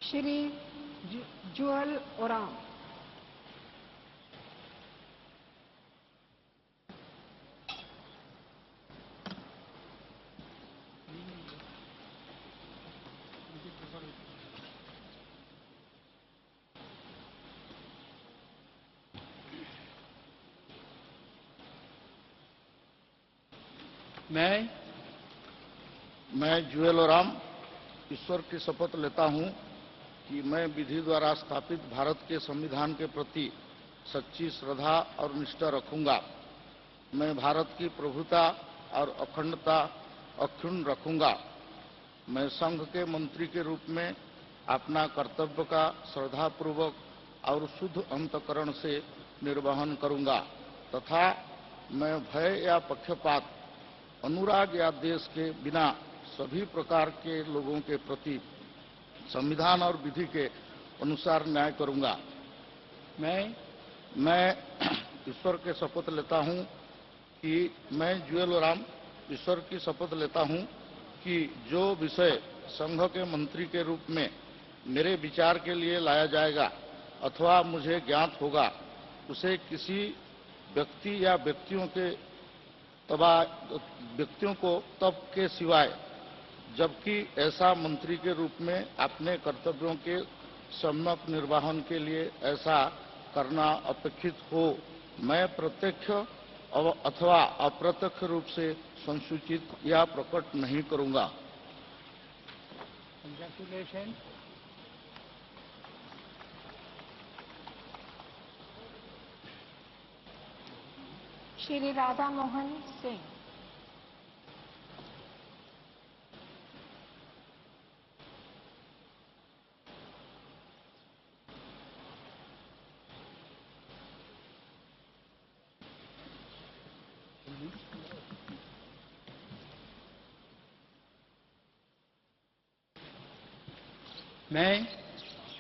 श्री जुअल ओराम। मैं जुएल ओराम ईश्वर की शपथ लेता हूं कि मैं विधि द्वारा स्थापित भारत के संविधान के प्रति सच्ची श्रद्धा और निष्ठा रखूंगा। मैं भारत की प्रभुता और अखंडता अक्षुण्ण रखूंगा। मैं संघ के मंत्री के रूप में अपना कर्तव्य का श्रद्धापूर्वक और शुद्ध अंतःकरण से निर्वहन करूंगा तथा मैं भय या पक्षपात, अनुराग या द्वेष के बिना सभी प्रकार के लोगों के प्रति संविधान और विधि के अनुसार न्याय करूंगा। मैं ईश्वर के शपथ लेता हूं कि मैं जुएल ओराम ईश्वर की शपथ लेता हूं कि जो विषय संघ के मंत्री के रूप में मेरे विचार के लिए लाया जाएगा अथवा मुझे ज्ञात होगा, उसे किसी व्यक्ति या व्यक्तियों को तब के सिवाय जबकि ऐसा मंत्री के रूप में अपने कर्तव्यों के सम्यक निर्वहन के लिए ऐसा करना अपेक्षित हो, मैं प्रत्यक्ष अथवा अप्रत्यक्ष रूप से संसूचित या प्रकट नहीं करूंगा। Congratulations. श्री राधा मोहन सिंह।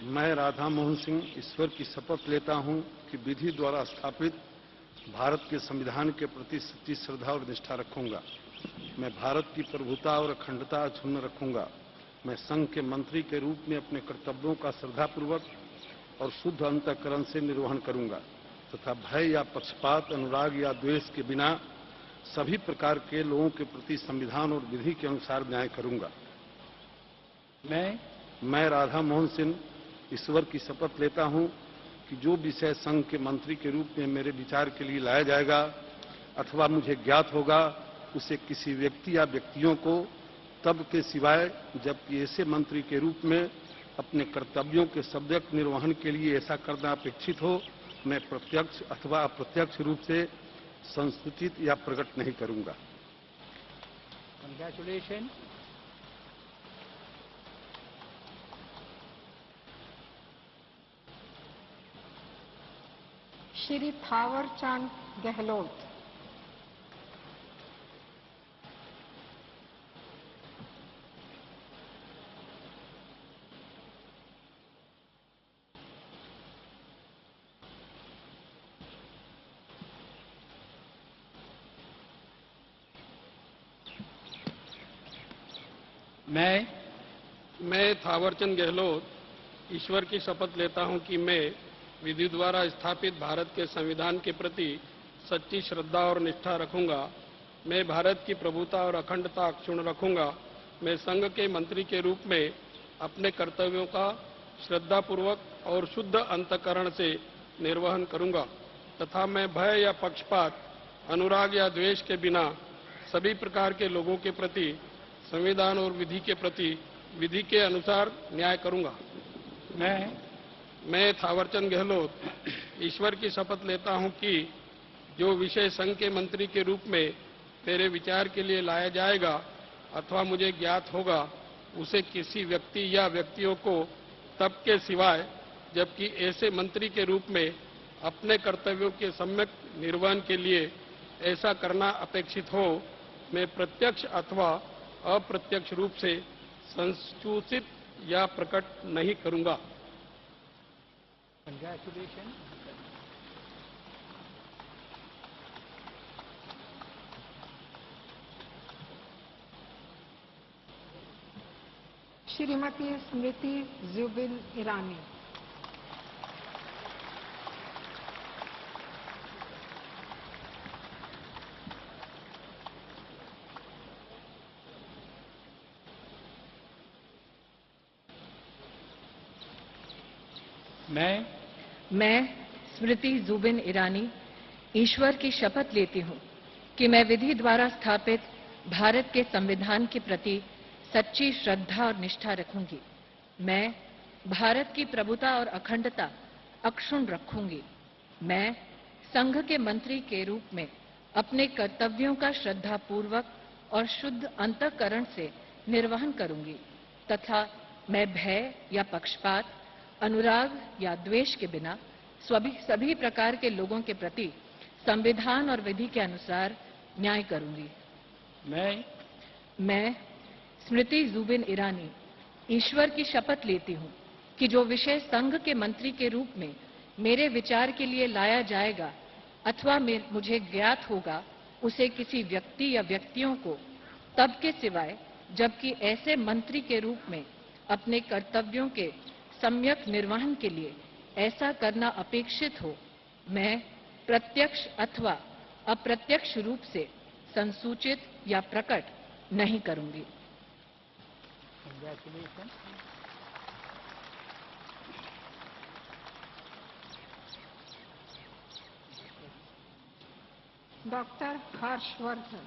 मैं राधा मोहन सिंह ईश्वर की शपथ लेता हूं कि विधि द्वारा स्थापित भारत के संविधान के प्रति सच्ची श्रद्धा और निष्ठा रखूंगा। मैं भारत की प्रभुता और अखंडता अक्षुण्ण रखूंगा। मैं संघ के मंत्री के रूप में अपने कर्तव्यों का श्रद्धापूर्वक और शुद्ध अंतःकरण से निर्वहन करूंगा तथा भय या पक्षपात, अनुराग या द्वेष के बिना सभी प्रकार के लोगों के प्रति संविधान और विधि के अनुसार न्याय करूंगा। मैं राधा मोहन सिंह ईश्वर की शपथ लेता हूं कि जो विषय संघ के मंत्री के रूप में मेरे विचार के लिए लाया जाएगा अथवा मुझे ज्ञात होगा, उसे किसी व्यक्ति या व्यक्तियों को तब के सिवाय जबकि ऐसे मंत्री के रूप में अपने कर्तव्यों के सम्यक निर्वहन के लिए ऐसा करना अपेक्षित हो, मैं प्रत्यक्ष अथवा अप्रत्यक्ष रूप से संसूचित या प्रकट नहीं करूंगा। Congratulations. श्री थावर चंद गहलोत। मैं थावरचंद गहलोत ईश्वर की शपथ लेता हूं कि मैं विधि द्वारा स्थापित भारत के संविधान के प्रति सच्ची श्रद्धा और निष्ठा रखूंगा। मैं भारत की प्रभुता और अखंडता अक्षुण्ण रखूंगा। मैं संघ के मंत्री के रूप में अपने कर्तव्यों का श्रद्धापूर्वक और शुद्ध अंतःकरण से निर्वहन करूंगा तथा मैं भय या पक्षपात, अनुराग या द्वेष के बिना सभी प्रकार के लोगों के प्रति संविधान और विधि के प्रति विधि के अनुसार न्याय करूंगा। मैं थावरचंद गहलोत ईश्वर की शपथ लेता हूं कि जो विषय संघ के मंत्री के रूप में मेरे विचार के लिए लाया जाएगा अथवा मुझे ज्ञात होगा उसे किसी व्यक्ति या व्यक्तियों को तब के सिवाय जबकि ऐसे मंत्री के रूप में अपने कर्तव्यों के सम्यक निर्वहन के लिए ऐसा करना अपेक्षित हो मैं प्रत्यक्ष अथवा अप्रत्यक्ष रूप से संसूचित या प्रकट नहीं करूंगा। श्रीमती स्मृति जुबिन ईरानी। मैं स्मृति जुबिन ईरानी ईश्वर की शपथ लेती हूँ कि मैं विधि द्वारा स्थापित भारत के संविधान के प्रति सच्ची श्रद्धा और निष्ठा रखूंगी। मैं भारत की प्रभुता और अखंडता अक्षुण्ण रखूंगी। मैं संघ के मंत्री के रूप में अपने कर्तव्यों का श्रद्धापूर्वक और शुद्ध अंतःकरण से निर्वहन करूंगी तथा मैं भय या पक्षपात, अनुराग या द्वेष के बिना सभी प्रकार के लोगों के प्रति संविधान और विधि के अनुसार न्याय करूंगी। मैं स्मृति जुबिन ईरानी ईश्वर की शपथ लेती हूँ कि जो विषय संघ के मंत्री के रूप में मेरे विचार के लिए लाया जाएगा अथवा मुझे ज्ञात होगा उसे किसी व्यक्ति या व्यक्तियों को तब के सिवाय जबकि ऐसे मंत्री के रूप में अपने कर्तव्यों के सम्यक निर्वहन के लिए ऐसा करना अपेक्षित हो मैं प्रत्यक्ष अथवा अप्रत्यक्ष रूप से संसूचित या प्रकट नहीं करूंगी। डॉक्टर हर्षवर्धन।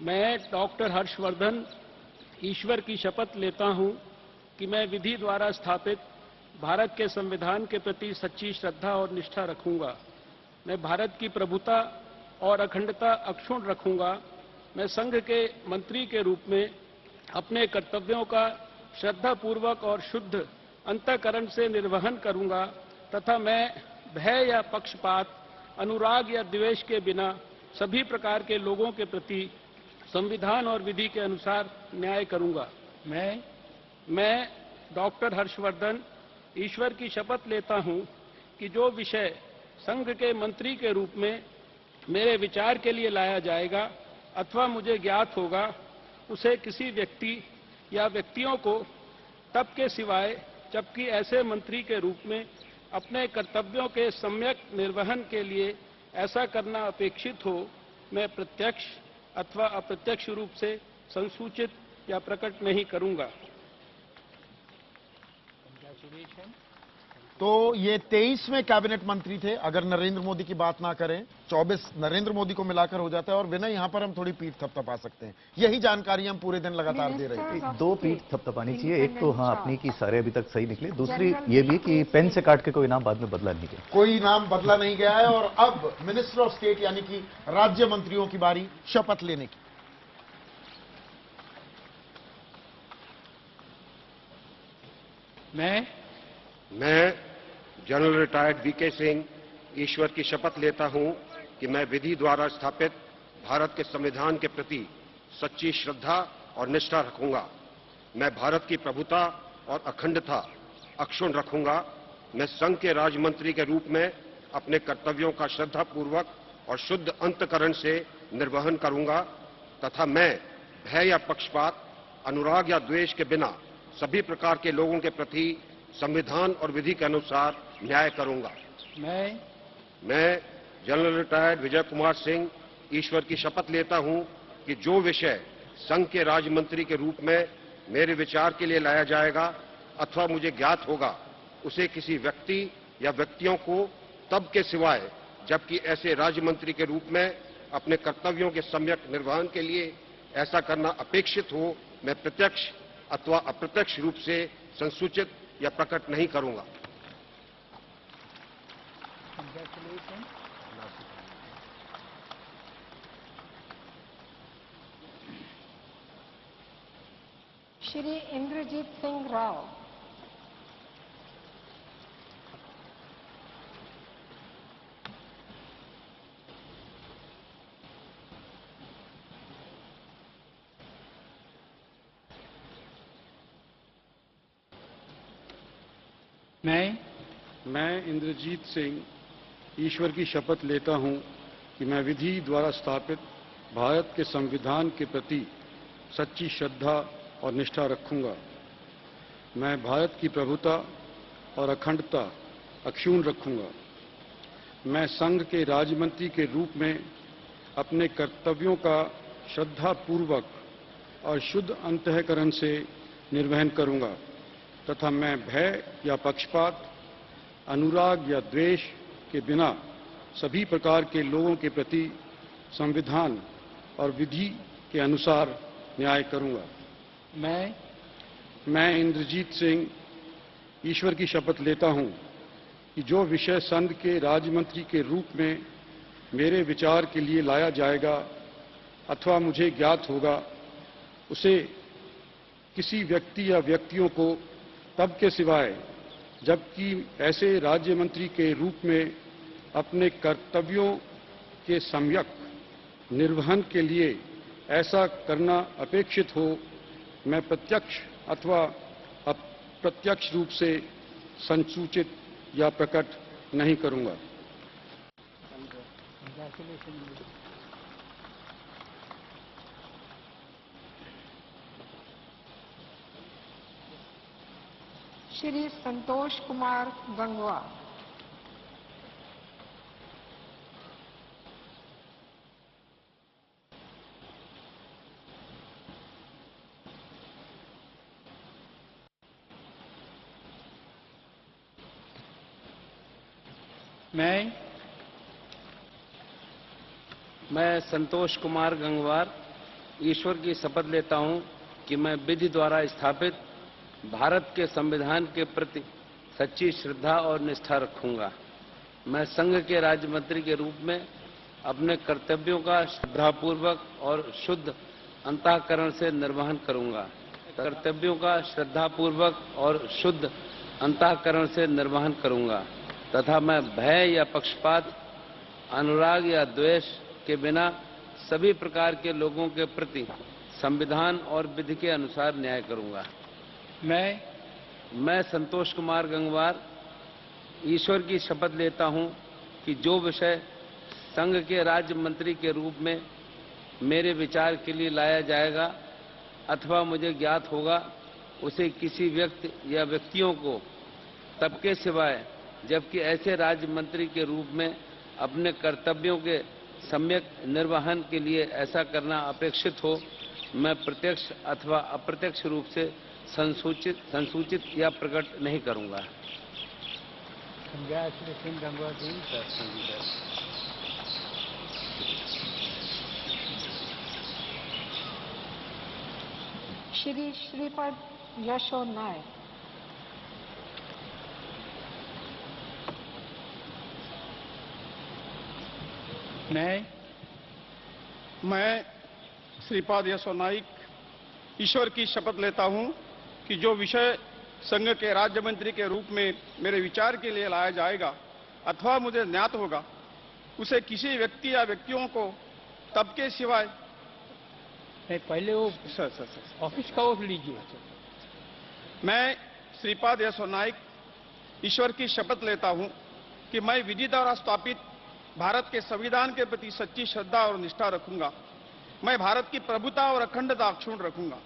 मैं डॉक्टर हर्षवर्धन ईश्वर की शपथ लेता हूं कि मैं विधि द्वारा स्थापित भारत के संविधान के प्रति सच्ची श्रद्धा और निष्ठा रखूंगा। मैं भारत की प्रभुता और अखंडता अक्षुण्ण रखूंगा। मैं संघ के मंत्री के रूप में अपने कर्तव्यों का श्रद्धापूर्वक और शुद्ध अंतःकरण से निर्वहन करूंगा तथा मैं भय या पक्षपात, अनुराग या द्वेष के बिना सभी प्रकार के लोगों के प्रति संविधान और विधि के अनुसार न्याय करूंगा। मैं डॉक्टर हर्षवर्धन ईश्वर की शपथ लेता हूं कि जो विषय संघ के मंत्री के रूप में मेरे विचार के लिए लाया जाएगा अथवा मुझे ज्ञात होगा उसे किसी व्यक्ति या व्यक्तियों को तब के सिवाय जबकि ऐसे मंत्री के रूप में अपने कर्तव्यों के सम्यक निर्वहन के लिए ऐसा करना अपेक्षित हो मैं प्रत्यक्ष अथवा अप्रत्यक्ष रूप से संसूचित या प्रकट नहीं करूंगा। तो ये 23वें कैबिनेट मंत्री थे अगर नरेंद्र मोदी की बात ना करें, 24 नरेंद्र मोदी को मिलाकर हो जाता है। और विनय यहां पर हम थोड़ी पीठ थपथपा सकते हैं, यही जानकारी हम पूरे दिन लगातार दे रहे थे। दो पीठ थपथपानी चाहिए, एक तो हाँ अपनी की सारे अभी तक सही निकले, दूसरी ये भी कि पेन से काट के कोई नाम बाद में बदला नहीं गया, कोई नाम बदला नहीं गया है। और अब मिनिस्टर ऑफ स्टेट यानी कि राज्य मंत्रियों की बारी शपथ लेने की। मैं जनरल रिटायर्ड वीके सिंह ईश्वर की शपथ लेता हूं कि मैं विधि द्वारा स्थापित भारत के संविधान के प्रति सच्ची श्रद्धा और निष्ठा रखूंगा। मैं भारत की प्रभुता और अखंडता अक्षुण्ण रखूंगा। मैं संघ के राज्य मंत्री के रूप में अपने कर्तव्यों का श्रद्धापूर्वक और शुद्ध अंतःकरण से निर्वहन करूंगा तथा मैं भय या पक्षपात, अनुराग या द्वेष के बिना सभी प्रकार के लोगों के प्रति संविधान और विधि के अनुसार न्याय करूंगा। मैं जनरल रिटायर्ड विजय कुमार सिंह ईश्वर की शपथ लेता हूं कि जो विषय संघ के राज्य मंत्री के रूप में मेरे विचार के लिए लाया जाएगा अथवा मुझे ज्ञात होगा उसे किसी व्यक्ति या व्यक्तियों को तब के सिवाय जबकि ऐसे राज्य मंत्री के रूप में अपने कर्तव्यों के सम्यक निर्वहन के लिए ऐसा करना अपेक्षित हो, मैं प्रत्यक्ष अथवा अप्रत्यक्ष रूप से संसूचित या प्रकट नहीं करूंगा। श्री इंद्रजीत सिंह राव। मैं इंद्रजीत सिंह ईश्वर की शपथ लेता हूं कि मैं विधि द्वारा स्थापित भारत के संविधान के प्रति सच्ची श्रद्धा और निष्ठा रखूंगा। मैं भारत की प्रभुता और अखंडता अक्षुण्ण रखूंगा। मैं संघ के राज्य मंत्री के रूप में अपने कर्तव्यों का श्रद्धापूर्वक और शुद्ध अंतःकरण से निर्वहन करूंगा तथा मैं भय या पक्षपात, अनुराग या द्वेष के बिना सभी प्रकार के लोगों के प्रति संविधान और विधि के अनुसार न्याय करूंगा। मैं इंद्रजीत सिंह ईश्वर की शपथ लेता हूं कि जो विषय संघ के राज्य मंत्री के रूप में मेरे विचार के लिए लाया जाएगा अथवा मुझे ज्ञात होगा, उसे किसी व्यक्ति या व्यक्तियों को तब के सिवाय जबकि ऐसे राज्य मंत्री के रूप में अपने कर्तव्यों के सम्यक निर्वहन के लिए ऐसा करना अपेक्षित हो, मैं प्रत्यक्ष अथवा अप्रत्यक्ष रूप से संसूचित या प्रकट नहीं करूंगा। श्री संतोष कुमार गंगवार। मैं संतोष कुमार गंगवार ईश्वर की शपथ लेता हूं कि मैं विधि द्वारा स्थापित भारत के संविधान के प्रति सच्ची श्रद्धा और निष्ठा रखूंगा। मैं संघ के राज्य मंत्री के रूप में अपने कर्तव्यों का श्रद्धापूर्वक और शुद्ध अंतःकरण से निर्वहन करूंगा। कर्तव्यों का श्रद्धापूर्वक और शुद्ध अंतःकरण से निर्वहन करूंगा तथा मैं भय या पक्षपात, अनुराग या द्वेष के बिना सभी प्रकार के लोगों के प्रति संविधान और विधि के अनुसार न्याय करूंगा। मैं संतोष कुमार गंगवार ईश्वर की शपथ लेता हूं कि जो विषय संघ के राज्य मंत्री के रूप में मेरे विचार के लिए लाया जाएगा अथवा मुझे ज्ञात होगा, उसे किसी व्यक्ति या व्यक्तियों को तब के सिवाय जबकि ऐसे राज्य मंत्री के रूप में अपने कर्तव्यों के सम्यक निर्वहन के लिए ऐसा करना अपेक्षित हो, मैं प्रत्यक्ष अथवा अप्रत्यक्ष रूप से संसूचित या प्रकट नहीं करूंगा। श्री श्रीपद यशो नायक। मैं श्रीपाद यशो नाइक ईश्वर की शपथ लेता हूं कि जो विषय संघ के राज्य मंत्री के रूप में मेरे विचार के लिए लाया जाएगा अथवा मुझे ज्ञात होगा, उसे किसी व्यक्ति या व्यक्तियों को तब के सिवाय पहले वो ऑफिस का ओथ लीजिए। मैं श्रीपाद यशो नाइक ईश्वर की शपथ लेता हूं कि मैं विधि द्वारा स्थापित भारत के संविधान के प्रति सच्ची श्रद्धा और निष्ठा रखूंगा। मैं भारत की प्रभुता और अखंडता अक्षुण्ण रखूंगा।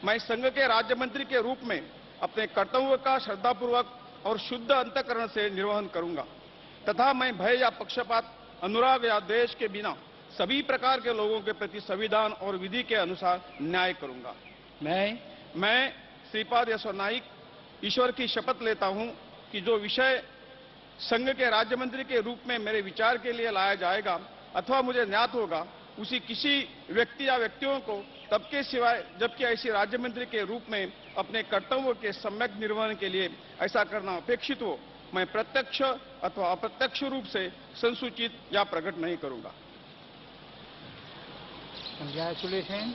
मैं संघ के राज्य मंत्री के रूप में अपने कर्तव्यों का श्रद्धापूर्वक और शुद्ध अंतःकरण से निर्वहन करूंगा तथा मैं भय या पक्षपात, अनुराग या द्वेष के बिना सभी प्रकार के लोगों के प्रति संविधान और विधि के अनुसार न्याय करूंगा। मैं श्रीपाद यशो नाइक ईश्वर की शपथ लेता हूं कि जो विषय संघ के राज्य मंत्री के रूप में मेरे विचार के लिए लाया जाएगा अथवा मुझे ज्ञात होगा उसी किसी व्यक्ति या व्यक्तियों को तब के सिवाय जबकि ऐसे राज्य मंत्री के रूप में अपने कर्तव्यों के सम्यक निर्वहन के लिए ऐसा करना अपेक्षित हो, मैं प्रत्यक्ष अथवा अप्रत्यक्ष रूप से संसूचित या प्रकट नहीं करूंगा। Congratulations.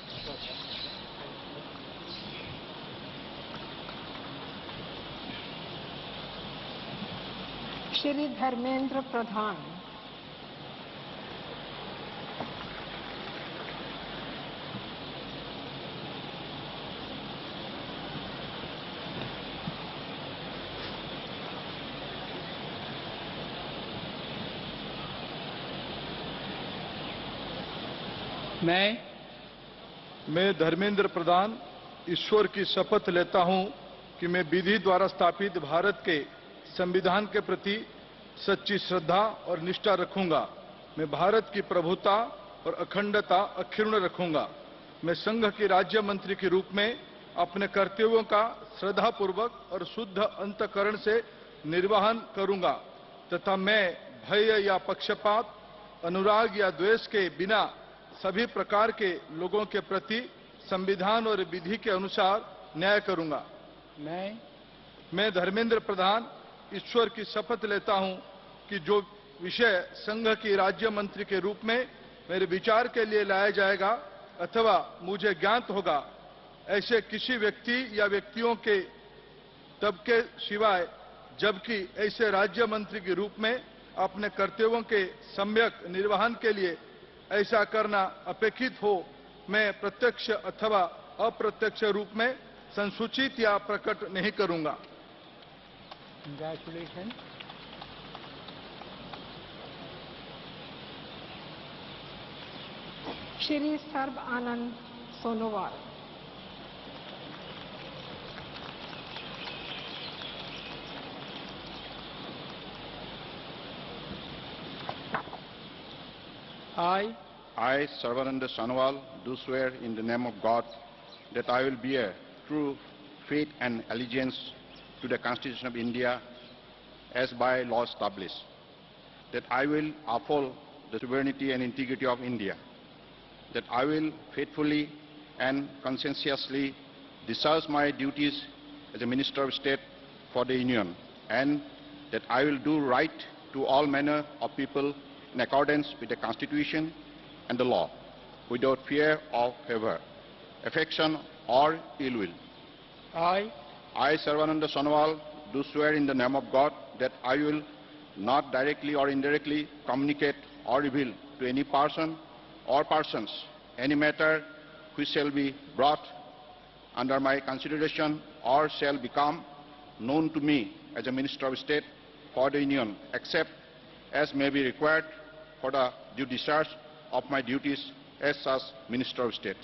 श्री धर्मेंद्र प्रधान। मैं धर्मेंद्र प्रधान ईश्वर की शपथ लेता हूं कि मैं विधि द्वारा स्थापित भारत के संविधान के प्रति सच्ची श्रद्धा और निष्ठा रखूंगा। मैं भारत की प्रभुता और अखंडता अक्षुण्ण रखूंगा। मैं संघ के राज्य मंत्री के रूप में अपने कर्तव्यों का श्रद्धापूर्वक और शुद्ध अंतःकरण से निर्वहन करूंगा तथा मैं भय या पक्षपात, अनुराग या द्वेष के बिना सभी प्रकार के लोगों के प्रति संविधान और विधि के अनुसार न्याय करूंगा। मैं धर्मेंद्र प्रधान ईश्वर की शपथ लेता हूं कि जो विषय संघ की राज्य मंत्री के रूप में मेरे विचार के लिए लाया जाएगा अथवा मुझे ज्ञात होगा, ऐसे किसी व्यक्ति या व्यक्तियों के तब के सिवाय जबकि ऐसे राज्य मंत्री के रूप में अपने कर्तव्यों के सम्यक निर्वहन के लिए ऐसा करना अपेक्षित हो, मैं प्रत्यक्ष अथवा अप्रत्यक्ष रूप में संसूचित या प्रकट नहीं करूंगा। Congratulations. Shri serve Anand Sonowal. I, Sarvananda Sonowal, do swear in the name of God that I will bear true faith and allegiance to the Constitution of India as by law established, that I will uphold the sovereignty and integrity of India, that I will faithfully and conscientiously discharge my duties as a Minister of State for the Union, and that I will do right to all manner of people in accordance with the Constitution and the law, without fear or favor, affection or ill will. I, Sarvananda Sonowal, do swear in the name of God that I will not directly or indirectly communicate or reveal to any person or persons any matter which shall be brought under my consideration or shall become known to me as a Minister of State for the Union, except as may be required for the due discharge of my duties as such Minister of State.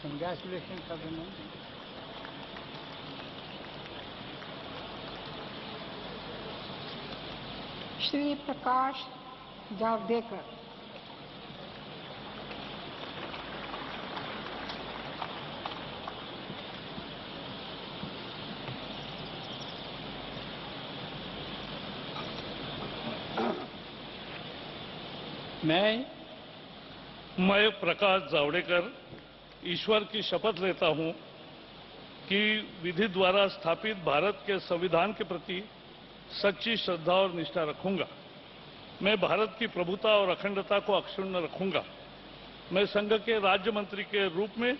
Congratulations, Abhinandan. Shri Prakash Javadekar. मैं प्रकाश जावड़ेकर ईश्वर की शपथ लेता हूं कि विधि द्वारा स्थापित भारत के संविधान के प्रति सच्ची श्रद्धा और निष्ठा रखूंगा। मैं भारत की प्रभुता और अखंडता को अक्षुण्ण रखूंगा। मैं संघ के राज्य मंत्री के रूप में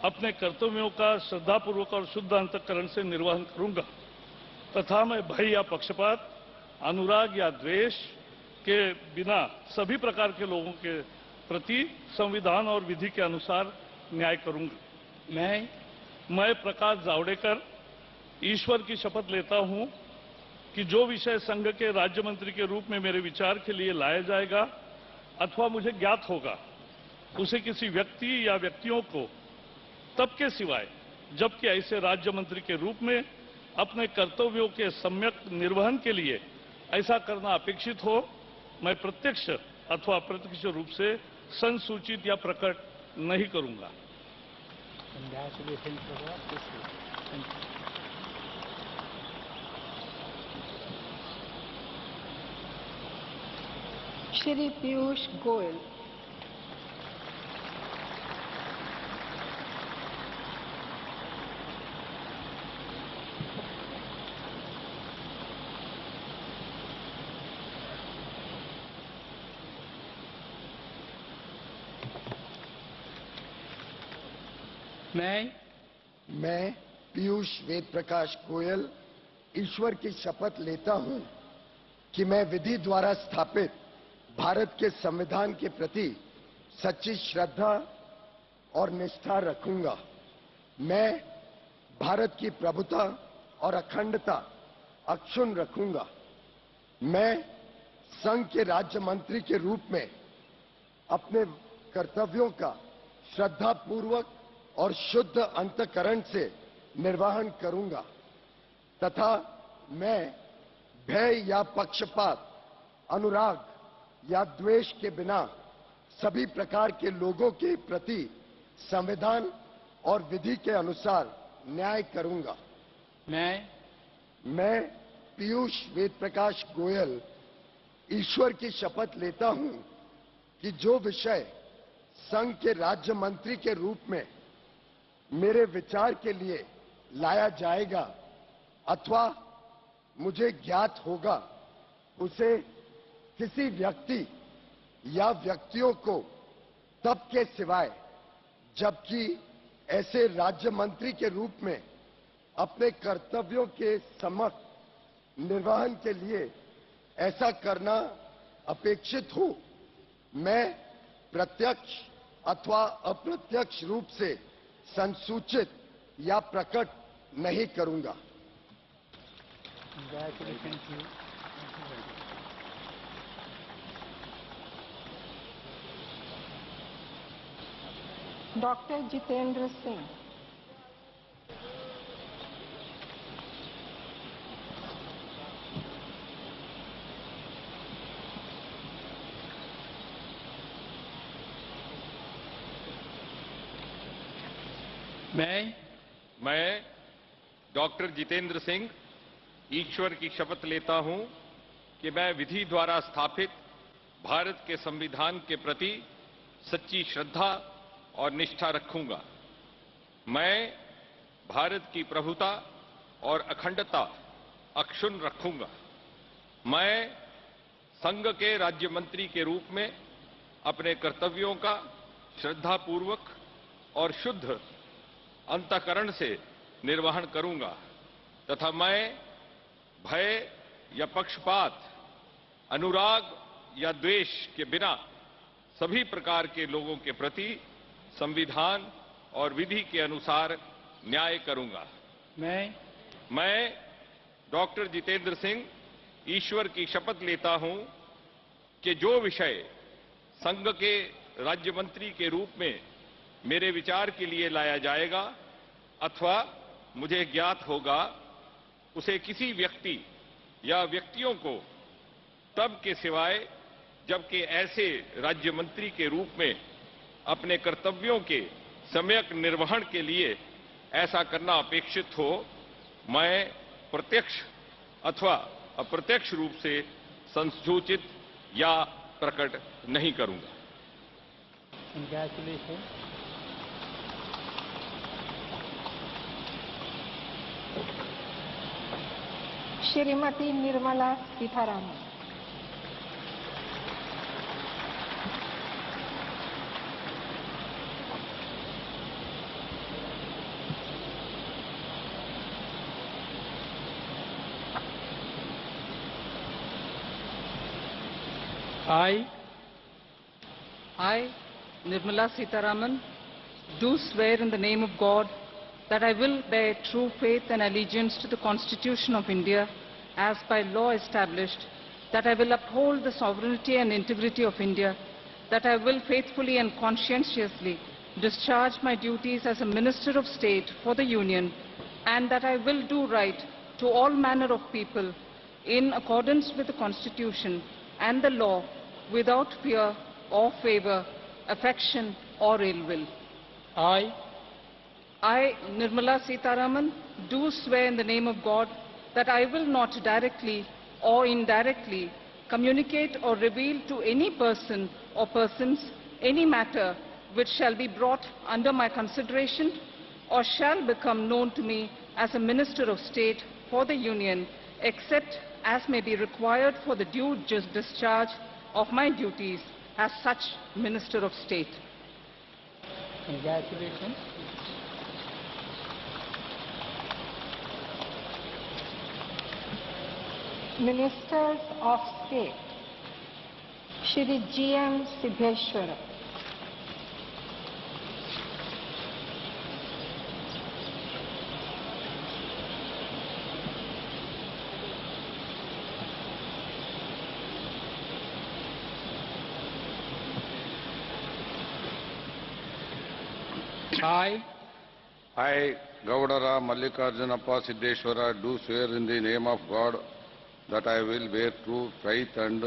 अपने कर्तव्यों का श्रद्धापूर्वक और शुद्ध अंतःकरण से निर्वहन करूंगा तथा मैं भय या पक्षपात, अनुराग या द्वेष के बिना सभी प्रकार के लोगों के प्रति संविधान और विधि के अनुसार न्याय करूंगा। मैं प्रकाश जावड़ेकर ईश्वर की शपथ लेता हूं कि जो विषय संघ के राज्य मंत्री के रूप में मेरे विचार के लिए लाया जाएगा अथवा मुझे ज्ञात होगा, उसे किसी व्यक्ति या व्यक्तियों को तब के सिवाय जबकि ऐसे राज्य मंत्री के रूप में अपने कर्तव्यों के सम्यक निर्वहन के लिए ऐसा करना अपेक्षित हो, मैं प्रत्यक्ष अथवा अप्रत्यक्ष रूप से संसूचित या प्रकट नहीं करूंगा। Congratulations for that. Shri Piyush Goyal. मैं पीयूष वेद प्रकाश गोयल ईश्वर की शपथ लेता हूं कि मैं विधि द्वारा स्थापित भारत के संविधान के प्रति सच्ची श्रद्धा और निष्ठा रखूंगा। मैं भारत की प्रभुता और अखंडता अक्षुण्ण रखूंगा। मैं संघ के राज्य मंत्री के रूप में अपने कर्तव्यों का श्रद्धापूर्वक और शुद्ध अंतःकरण से निर्वहन करूंगा तथा मैं भय या पक्षपात, अनुराग या द्वेष के बिना सभी प्रकार के लोगों के प्रति संविधान और विधि के अनुसार न्याय करूंगा। मैं पीयूष वेद प्रकाश गोयल ईश्वर की शपथ लेता हूं कि जो विषय संघ के राज्य मंत्री के रूप में मेरे विचार के लिए लाया जाएगा अथवा मुझे ज्ञात होगा उसे किसी व्यक्ति या व्यक्तियों को तब के सिवाय जबकि ऐसे राज्य मंत्री के रूप में अपने कर्तव्यों के समक्ष निर्वहन के लिए ऐसा करना अपेक्षित हो, मैं प्रत्यक्ष अथवा अप्रत्यक्ष रूप से संसूचित या प्रकट नहीं करूंगा। डॉक्टर जितेंद्र सिंह। मैं डॉक्टर जितेंद्र सिंह ईश्वर की शपथ लेता हूं कि मैं विधि द्वारा स्थापित भारत के संविधान के प्रति सच्ची श्रद्धा और निष्ठा रखूंगा। मैं भारत की प्रभुता और अखंडता अक्षुण्ण रखूंगा। मैं संघ के राज्य मंत्री के रूप में अपने कर्तव्यों का श्रद्धापूर्वक और शुद्ध अंतःकरण से निर्वहन करूंगा तथा मैं भय या पक्षपात, अनुराग या द्वेष के बिना सभी प्रकार के लोगों के प्रति संविधान और विधि के अनुसार न्याय करूंगा। मैं डॉक्टर जितेंद्र सिंह ईश्वर की शपथ लेता हूं कि जो विषय संघ के राज्य मंत्री के रूप में मेरे विचार के लिए लाया जाएगा अथवा मुझे ज्ञात होगा उसे किसी व्यक्ति या व्यक्तियों को तब के सिवाय जबकि ऐसे राज्य मंत्री के रूप में अपने कर्तव्यों के सम्यक निर्वहन के लिए ऐसा करना अपेक्षित हो, मैं प्रत्यक्ष अथवा अप्रत्यक्ष रूप से संसूचित या प्रकट नहीं करूंगा। Shrimati Nirmala Sitharaman. I, Nirmala Sitharaman, do swear in the name of God that I will bear true faith and allegiance to the Constitution of India as by law established, that I will uphold the sovereignty and integrity of India, that I will faithfully and conscientiously discharge my duties as a Minister of State for the Union, and that I will do right to all manner of people in accordance with the Constitution and the law without fear or favor, affection or ill will. I, Nirmala Sitharaman, do swear in the name of God that I will not directly or indirectly communicate or reveal to any person or persons any matter which shall be brought under my consideration or shall become known to me as a Minister of State for the Union, except as may be required for the due discharge of my duties as such Minister of State. Congratulations. Ministers of State, Shri G.M. Siddheshwara. I, Gaudara Mallikarjunappa Siddheshwara, do swear in the name of God that I will bear true faith and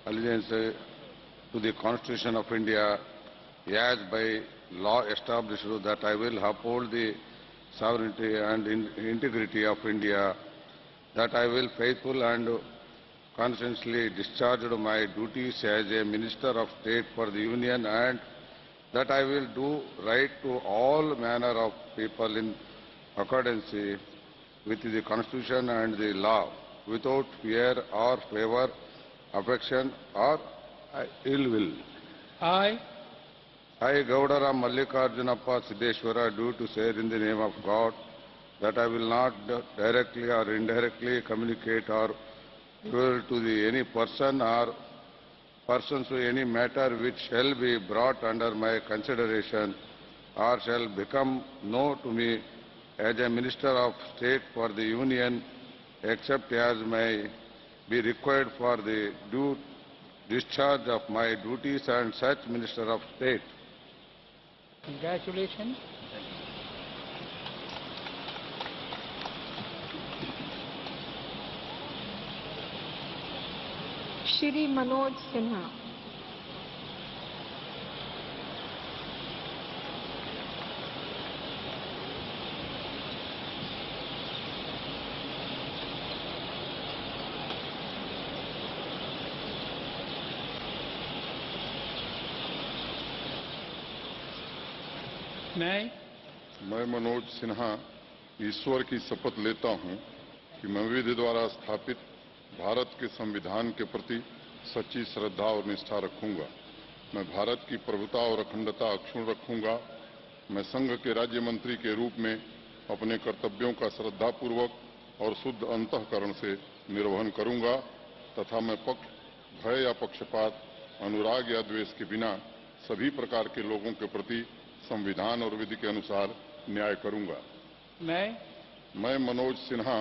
allegiance to the Constitution of India as by law established, that I will uphold the sovereignty and integrity of India, that I will faithfully and conscientiously discharge my duties as a Minister of State for the Union, and that I will do right to all manner of people in accordance with the Constitution and the law, without fear or favor, affection or ill will. I, Gaudara Mallikarjunappa Siddheshwara, do to swear in the name of God that I will not directly or indirectly communicate or reveal to any person or persons to any matter which shall be brought under my consideration or shall become known to me as a Minister of State for the Union, except as may be required for the due discharge of my duties and such Minister of State. Congratulations. Shri Manoj Sinha. मैं मनोज सिन्हा ईश्वर की शपथ लेता हूं कि मैं विधि द्वारा स्थापित भारत के संविधान के प्रति सच्ची श्रद्धा और निष्ठा रखूंगा। मैं भारत की प्रभुता और अखंडता अक्षुण्ण रखूंगा। मैं संघ के राज्य मंत्री के रूप में अपने कर्तव्यों का श्रद्धापूर्वक और शुद्ध अंतःकरण से निर्वहन करूंगा तथा मैं पक्ष, भय या पक्षपात, अनुराग या द्वेष के बिना सभी प्रकार के लोगों के प्रति संविधान और विधि के अनुसार न्याय करूंगा। मैं मनोज सिन्हा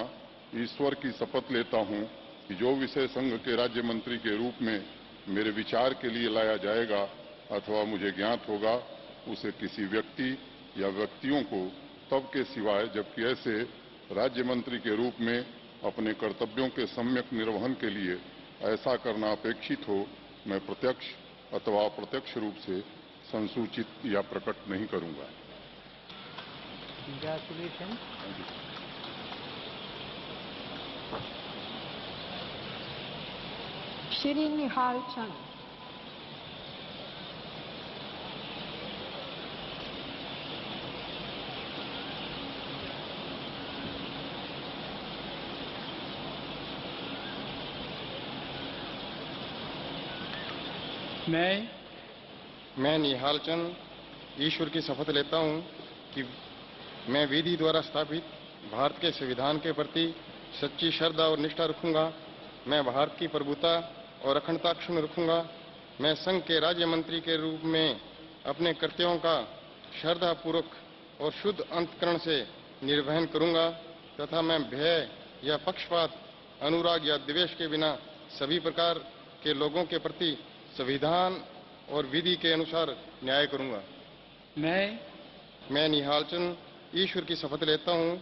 ईश्वर की शपथ लेता हूं कि जो विषय संघ के राज्य मंत्री के रूप में मेरे विचार के लिए लाया जाएगा अथवा मुझे ज्ञात होगा, उसे किसी व्यक्ति या व्यक्तियों को तब के सिवाय जबकि ऐसे राज्य मंत्री के रूप में अपने कर्तव्यों के सम्यक निर्वहन के लिए ऐसा करना अपेक्षित हो, मैं प्रत्यक्ष अथवा अप्रत्यक्ष रूप से संसूचित या प्रकट नहीं करूंगा। Shri Nihal Chand. मैं निहाल चंद ईश्वर की शपथ लेता हूं कि मैं विधि द्वारा स्थापित भारत के संविधान के प्रति सच्ची श्रद्धा और निष्ठा रखूंगा। मैं भारत की प्रभुता और अखंडता अक्षुण्ण रखूंगा। मैं संघ के राज्य मंत्री के रूप में अपने कर्तव्यों का श्रद्धापूर्वक और शुद्ध अंतःकरण से निर्वहन करूंगा तथा मैं भय या पक्षपात, अनुराग या द्वेष के बिना सभी प्रकार के लोगों के प्रति संविधान और विधि के अनुसार न्याय करूंगा। मैं निहाल चंद ईश्वर की शपथ लेता हूं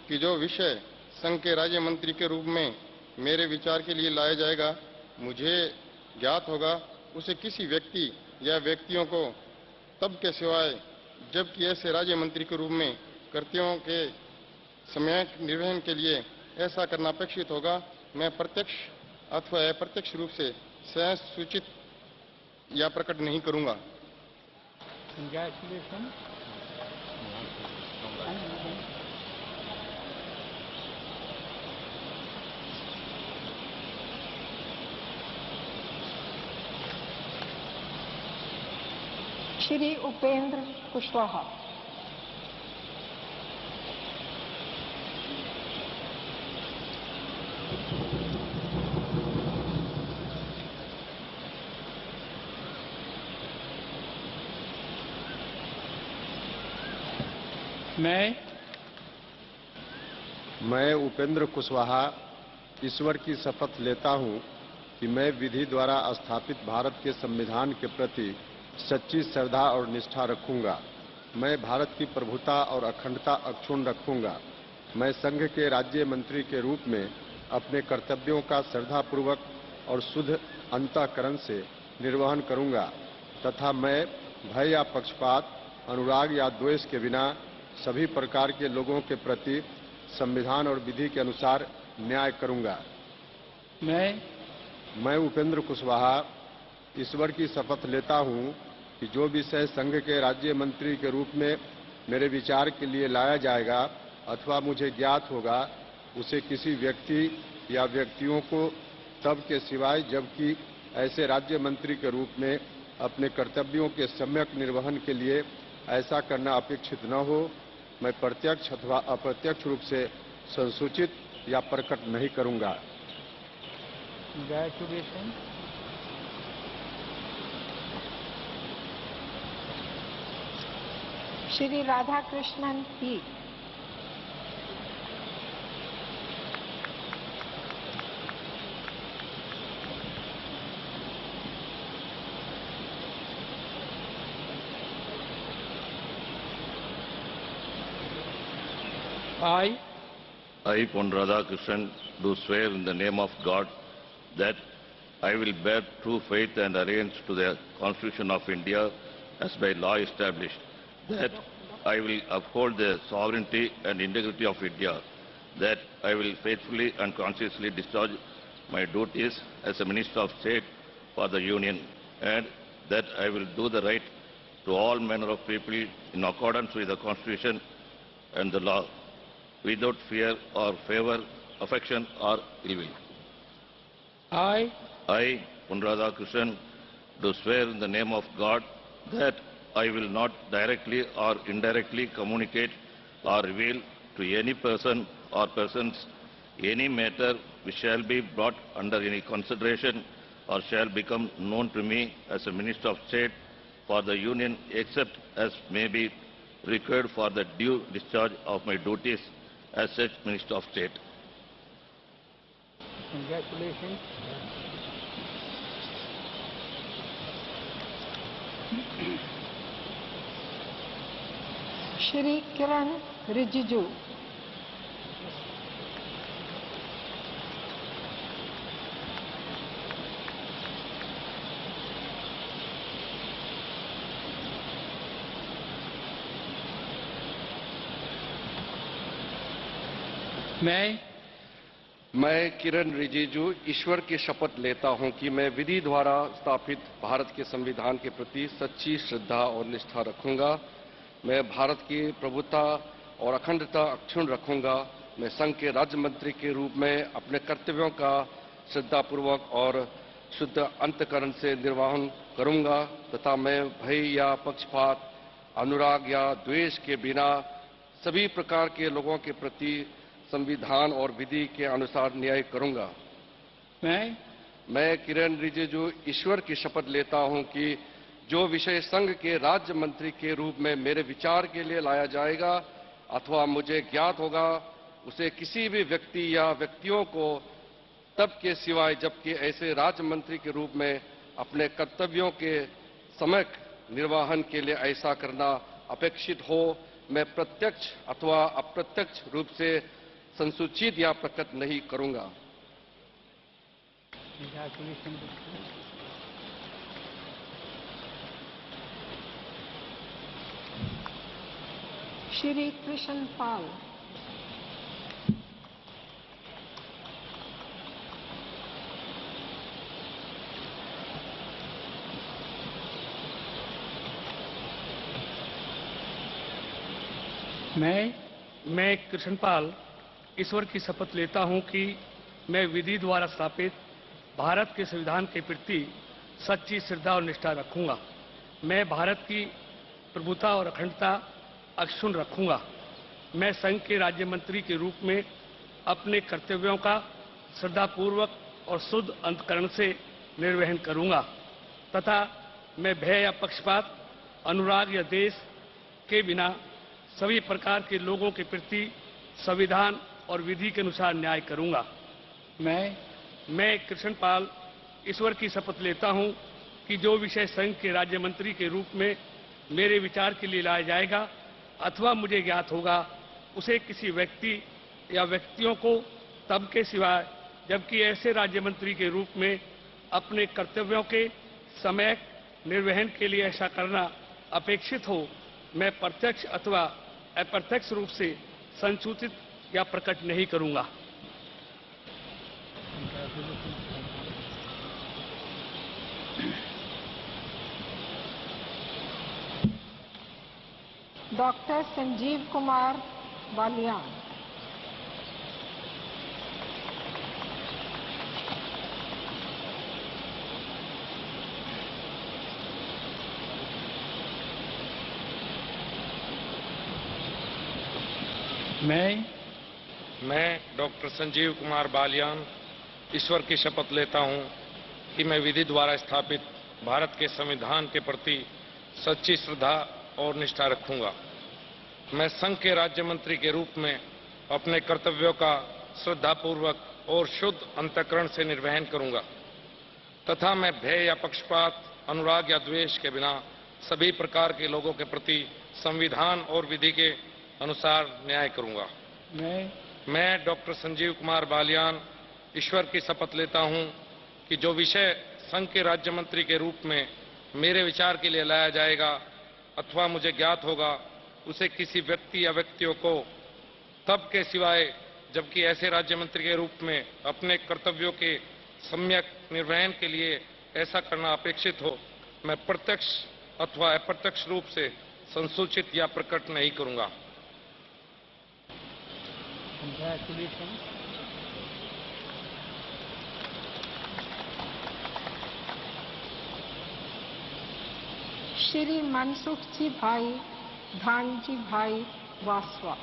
कि जो विषय संघ के राज्य मंत्री के रूप में मेरे विचार के लिए लाया जाएगा, मुझे ज्ञात होगा, उसे किसी व्यक्ति या व्यक्तियों को तब के सिवाय जबकि ऐसे राज्य मंत्री के रूप में कर्तव्यों के समय निर्वहन के लिए ऐसा करना अपेक्षित होगा, मैं प्रत्यक्ष अथवा अप्रत्यक्ष रूप से स्वयं सूचित या प्रकट नहीं करूंगा। श्री उपेंद्र कुशवाहा। मैं उपेंद्र कुशवाहा ईश्वर की शपथ लेता हूं कि मैं विधि द्वारा स्थापित भारत के संविधान के प्रति सच्ची श्रद्धा और निष्ठा रखूंगा। मैं भारत की प्रभुता और अखंडता अक्षुण्ण रखूंगा। मैं संघ के राज्य मंत्री के रूप में अपने कर्तव्यों का श्रद्धापूर्वक और शुद्ध अंतःकरण से निर्वहन करूंगा तथा मैं भय या पक्षपात, अनुराग या द्वेष के बिना सभी प्रकार के लोगों के प्रति संविधान और विधि के अनुसार न्याय करूंगा। मैं उपेंद्र कुशवाहा ईश्वर की शपथ लेता हूं कि जो विषय संघ के राज्य मंत्री के रूप में मेरे विचार के लिए लाया जाएगा अथवा मुझे ज्ञात होगा, उसे किसी व्यक्ति या व्यक्तियों को तब के सिवाय जबकि ऐसे राज्य मंत्री के रूप में अपने कर्तव्यों के सम्यक निर्वहन के लिए ऐसा करना अपेक्षित न हो, मैं प्रत्यक्ष अथवा अप्रत्यक्ष रूप से संसूचित या प्रकट नहीं करूंगा। Shri Radhakrishnan P. I, Pon Radhakrishnan, do swear in the name of God that I will bear true faith and adherence to the Constitution of India as by law established, that I will uphold the sovereignty and integrity of India, that I will faithfully and conscientiously discharge my duties as a Minister of State for the Union, and that I will do the right to all manner of people in accordance with the Constitution and the law, without fear or favor, affection or ill will. I, Pon Radhakrishnan, do swear in the name of God that I will not directly or indirectly communicate or reveal to any person or persons any matter which shall be brought under any consideration or shall become known to me as a Minister of State for the Union, except as may be required for the due discharge of my duties as such Minister of State. Congratulations. Shri Kiran Rijiju. मैं किरण रिजिजू ईश्वर की शपथ लेता हूं कि मैं विधि द्वारा स्थापित भारत के संविधान के प्रति सच्ची श्रद्धा और निष्ठा रखूंगा। मैं भारत की प्रभुता और अखंडता अक्षुण्ण रखूंगा। मैं संघ के राज्य मंत्री के रूप में अपने कर्तव्यों का श्रद्धापूर्वक और शुद्ध अंतःकरण से निर्वहन करूंगा तथा मैं भय या पक्षपात, अनुराग या द्वेष के बिना सभी प्रकार के लोगों के प्रति संविधान और विधि के अनुसार न्याय करूंगा। मैं किरण रिजिजू ईश्वर की शपथ लेता हूं कि जो विषय संघ के राज्य मंत्री के रूप में मेरे विचार के लिए लाया जाएगा अथवा मुझे ज्ञात होगा, उसे किसी भी व्यक्ति या व्यक्तियों को तब के सिवाय जबकि ऐसे राज्य मंत्री के रूप में अपने कर्तव्यों के सम्यक निर्वहन के लिए ऐसा करना अपेक्षित हो, मैं प्रत्यक्ष अथवा अप्रत्यक्ष रूप से संसूचित या प्रकट नहीं करूंगा। श्री कृष्ण पाल। मैं कृष्णपाल ईश्वर की शपथ लेता हूं कि मैं विधि द्वारा स्थापित भारत के संविधान के प्रति सच्ची श्रद्धा और निष्ठा रखूंगा। मैं भारत की प्रभुता और अखंडता अक्षुण्ण रखूंगा। मैं संघ के राज्य मंत्री के रूप में अपने कर्तव्यों का श्रद्धापूर्वक और शुद्ध अंतःकरण से निर्वहन करूंगा तथा मैं भय या पक्षपात, अनुराग या देश के बिना सभी प्रकार के लोगों के प्रति संविधान और विधि के अनुसार न्याय करूंगा। मैं कृष्णपाल ईश्वर की शपथ लेता हूं कि जो विषय संघ के राज्य मंत्री के रूप में मेरे विचार के लिए लाया जाएगा अथवा मुझे ज्ञात होगा, उसे किसी व्यक्ति या व्यक्तियों को तब के सिवाय जबकि ऐसे राज्य मंत्री के रूप में अपने कर्तव्यों के समय निर्वहन के लिए ऐसा करना अपेक्षित हो, मैं प्रत्यक्ष अथवा अप्रत्यक्ष रूप से संसूचित या प्रकट नहीं करूंगा। डॉक्टर संजीव कुमार बालियान। मैं डॉक्टर संजीव कुमार बालियान ईश्वर की शपथ लेता हूं कि मैं विधि द्वारा स्थापित भारत के संविधान के प्रति सच्ची श्रद्धा और निष्ठा रखूंगा। मैं संघ के राज्य मंत्री के रूप में अपने कर्तव्यों का श्रद्धापूर्वक और शुद्ध अंतःकरण से निर्वहन करूंगा तथा मैं भय या पक्षपात, अनुराग या द्वेष के बिना सभी प्रकार के लोगों के प्रति संविधान और विधि के अनुसार न्याय करूंगा। मैं डॉक्टर संजीव कुमार बालियान ईश्वर की शपथ लेता हूं कि जो विषय संघ के राज्य मंत्री के रूप में मेरे विचार के लिए लाया जाएगा अथवा मुझे ज्ञात होगा, उसे किसी व्यक्ति या व्यक्तियों को तब के सिवाय जबकि ऐसे राज्य मंत्री के रूप में अपने कर्तव्यों के सम्यक निर्वहन के लिए ऐसा करना अपेक्षित हो, मैं प्रत्यक्ष अथवा अप्रत्यक्ष रूप से संसूचित या प्रकट नहीं करूंगा। श्री मनसुख जी भाई धानजी भाई वासवा।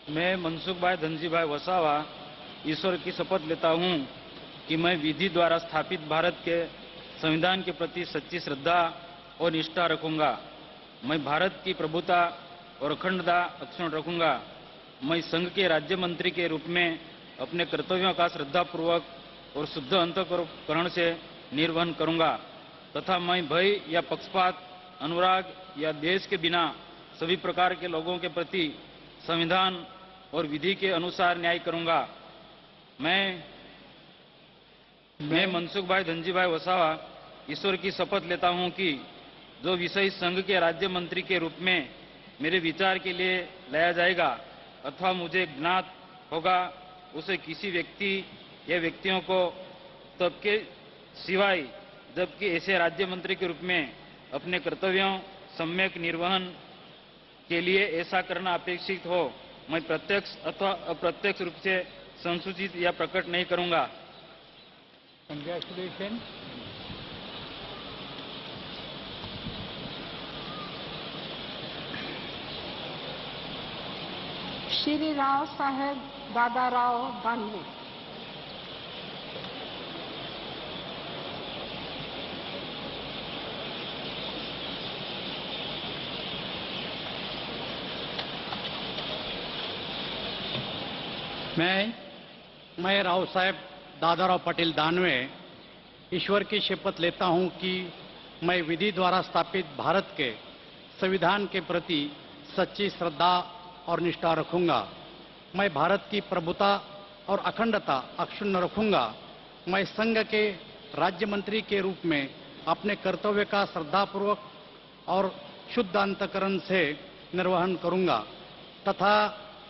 मैं मनसुख भाई धनजी भाई वसावा ईश्वर की शपथ लेता हूं कि मैं विधि द्वारा स्थापित भारत के संविधान के प्रति सच्ची श्रद्धा और निष्ठा रखूंगा। मैं भारत की प्रभुता और अखंडता अक्षुण्ण रखूंगा। मैं संघ के राज्य मंत्री के रूप में अपने कर्तव्यों का श्रद्धापूर्वक और शुद्ध अंतःकरण से निर्वहन करूंगा तथा मैं भय या पक्षपात, अनुराग या द्वेष के बिना सभी प्रकार के लोगों के प्रति संविधान और विधि के अनुसार न्याय करूंगा। मैं मनसुख भाई धनजी भाई वसावा ईश्वर की शपथ लेता हूं कि जो विषय संघ के राज्य मंत्री के रूप में मेरे विचार के लिए लाया जाएगा अथवा मुझे ज्ञात होगा, उसे किसी व्यक्ति या व्यक्तियों को तब के सिवाय जबकि ऐसे राज्य मंत्री के रूप में अपने कर्तव्यों सम्यक निर्वहन के लिए ऐसा करना अपेक्षित हो, मैं प्रत्यक्ष अथवा अप्रत्यक्ष रूप से संसूचित या प्रकट नहीं करूंगा। Congratulations. श्री राव साहेब दादाराव दानवे। मैं राव साहेब दादाराव पटेल दानवे ईश्वर की शपथ लेता हूं कि मैं विधि द्वारा स्थापित भारत के संविधान के प्रति सच्ची श्रद्धा और निष्ठा रखूंगा। मैं भारत की प्रभुता और अखंडता अक्षुण्ण रखूंगा। मैं संघ के राज्य मंत्री के रूप में अपने कर्तव्य का श्रद्धापूर्वक और शुद्ध अंतःकरण से निर्वहन करूंगा तथा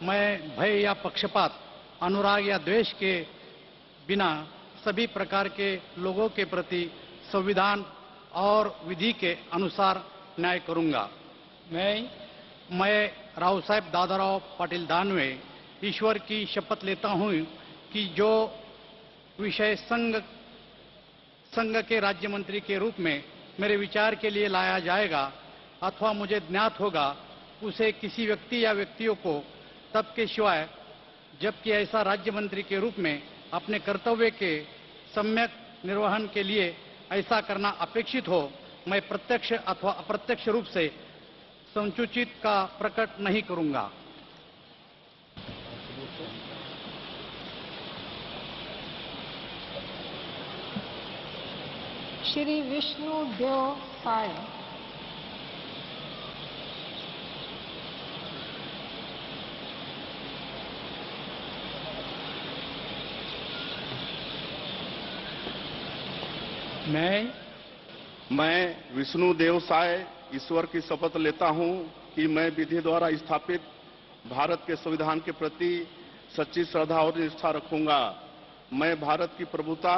मैं भय या पक्षपात, अनुराग या द्वेष के बिना सभी प्रकार के लोगों के प्रति संविधान और विधि के अनुसार न्याय करूंगा। मैं राव साहेब दादाराव पाटिल दानवे ईश्वर की शपथ लेता हूं कि जो विषय संघ के राज्य मंत्री के रूप में मेरे विचार के लिए लाया जाएगा अथवा मुझे ज्ञात होगा, उसे किसी व्यक्ति या व्यक्तियों को तब के सिवाय जबकि ऐसा राज्य मंत्री के रूप में अपने कर्तव्य के सम्यक निर्वहन के लिए ऐसा करना अपेक्षित हो, मैं प्रत्यक्ष अथवा अप्रत्यक्ष रूप से संसूचित का प्रकट नहीं करूंगा। श्री विष्णु देव साय। मैं विष्णु देव साय ईश्वर की शपथ लेता हूं कि मैं विधि द्वारा स्थापित भारत के संविधान के प्रति सच्ची श्रद्धा और निष्ठा रखूंगा। मैं भारत की प्रभुता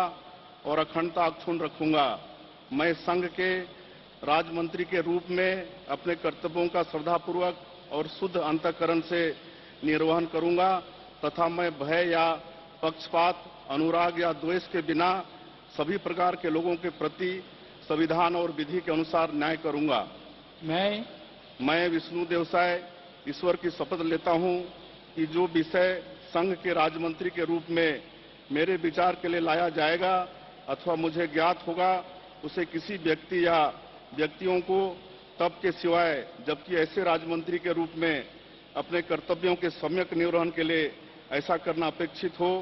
और अखंडता अक्षुण्ण रखूंगा। मैं संघ के राजमंत्री के रूप में अपने कर्तव्यों का श्रद्धापूर्वक और शुद्ध अंतःकरण से निर्वहन करूंगा तथा मैं भय या पक्षपात, अनुराग या द्वेष के बिना सभी प्रकार के लोगों के प्रति संविधान और विधि के अनुसार न्याय करूंगा। मैं विष्णु देव साय ईश्वर की शपथ लेता हूं कि जो विषय संघ के राज्यमंत्री के रूप में मेरे विचार के लिए लाया जाएगा अथवा मुझे ज्ञात होगा, उसे किसी व्यक्ति या व्यक्तियों को तब के सिवाय जबकि ऐसे राज्यमंत्री के रूप में अपने कर्तव्यों के सम्यक निर्वहन के लिए ऐसा करना अपेक्षित हो,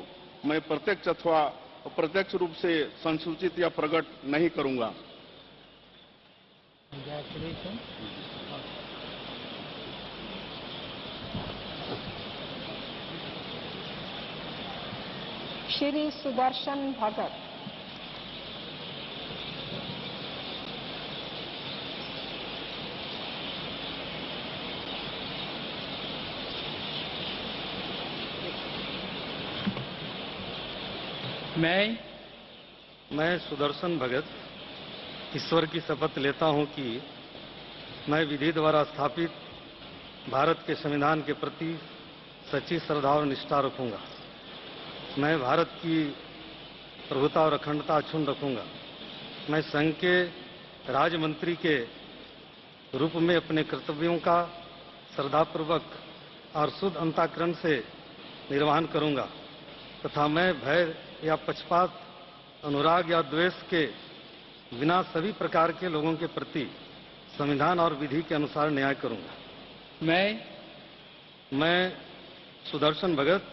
मैं प्रत्यक्ष अथवा अप्रत्यक्ष रूप से संसूचित या प्रकट नहीं करूंगा। श्री सुदर्शन भगत। मैं सुदर्शन भगत ईश्वर की शपथ लेता हूं कि मैं विधि द्वारा स्थापित भारत के संविधान के प्रति सच्ची श्रद्धा और निष्ठा रखूंगा। मैं भारत की प्रभुता और अखंडता अक्षुण्ण रखूंगा। मैं संघ के राज्यमंत्री के रूप में अपने कर्तव्यों का श्रद्धापूर्वक और शुद्ध अंतःकरण से निर्वहन करूंगा तथा मैं भय या पक्षपात, अनुराग या द्वेष के बिना सभी प्रकार के लोगों के प्रति संविधान और विधि के अनुसार न्याय करूंगा। मैं सुदर्शन भगत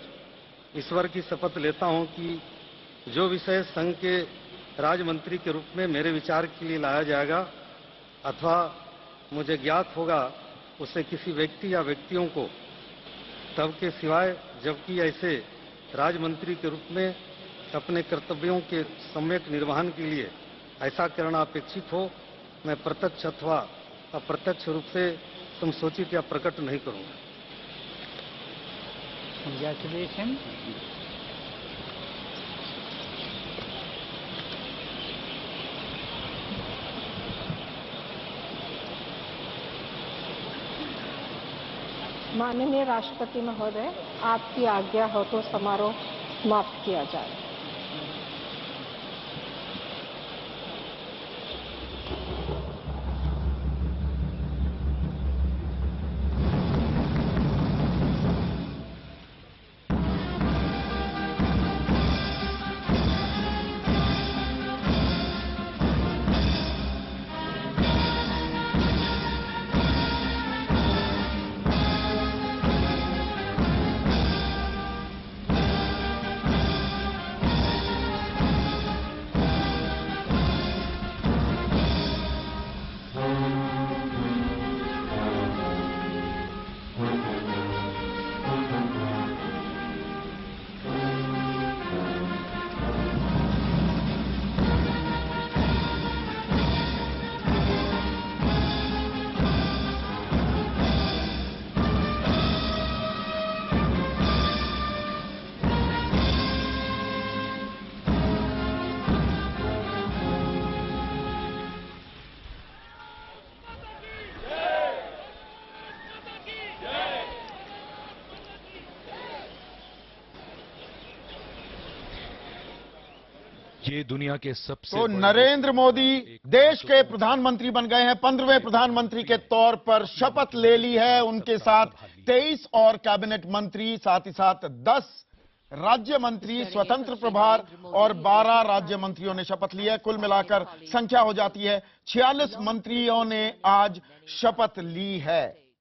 ईश्वर की शपथ लेता हूं कि जो विषय संघ के राज्यमंत्री के रूप में मेरे विचार के लिए लाया जाएगा अथवा मुझे ज्ञात होगा, उसे किसी व्यक्ति या व्यक्तियों को तब के सिवाय जबकि ऐसे राज्यमंत्री के रूप में अपने कर्तव्यों के सम्यक निर्वहन के लिए ऐसा करना अपेक्षित हो, मैं प्रत्यक्ष अथवा अप्रत्यक्ष रूप से संसूचित या प्रकट नहीं करूंगा। माननीय राष्ट्रपति महोदय, आपकी आज्ञा हो तो समारोह समाप्त किया जाए। ये दुनिया के सबसे तो बड़े नरेंद्र मोदी देश के प्रधानमंत्री बन गए हैं। 15वें प्रधानमंत्री के तौर पर शपथ ले ली है। उनके साथ 23 और कैबिनेट मंत्री, साथ ही साथ 10 राज्य मंत्री, स्वतंत्र प्रभार और 12 राज्य मंत्रियों ने शपथ ली है। कुल मिलाकर संख्या हो जाती है 46 मंत्रियों ने आज शपथ ली है।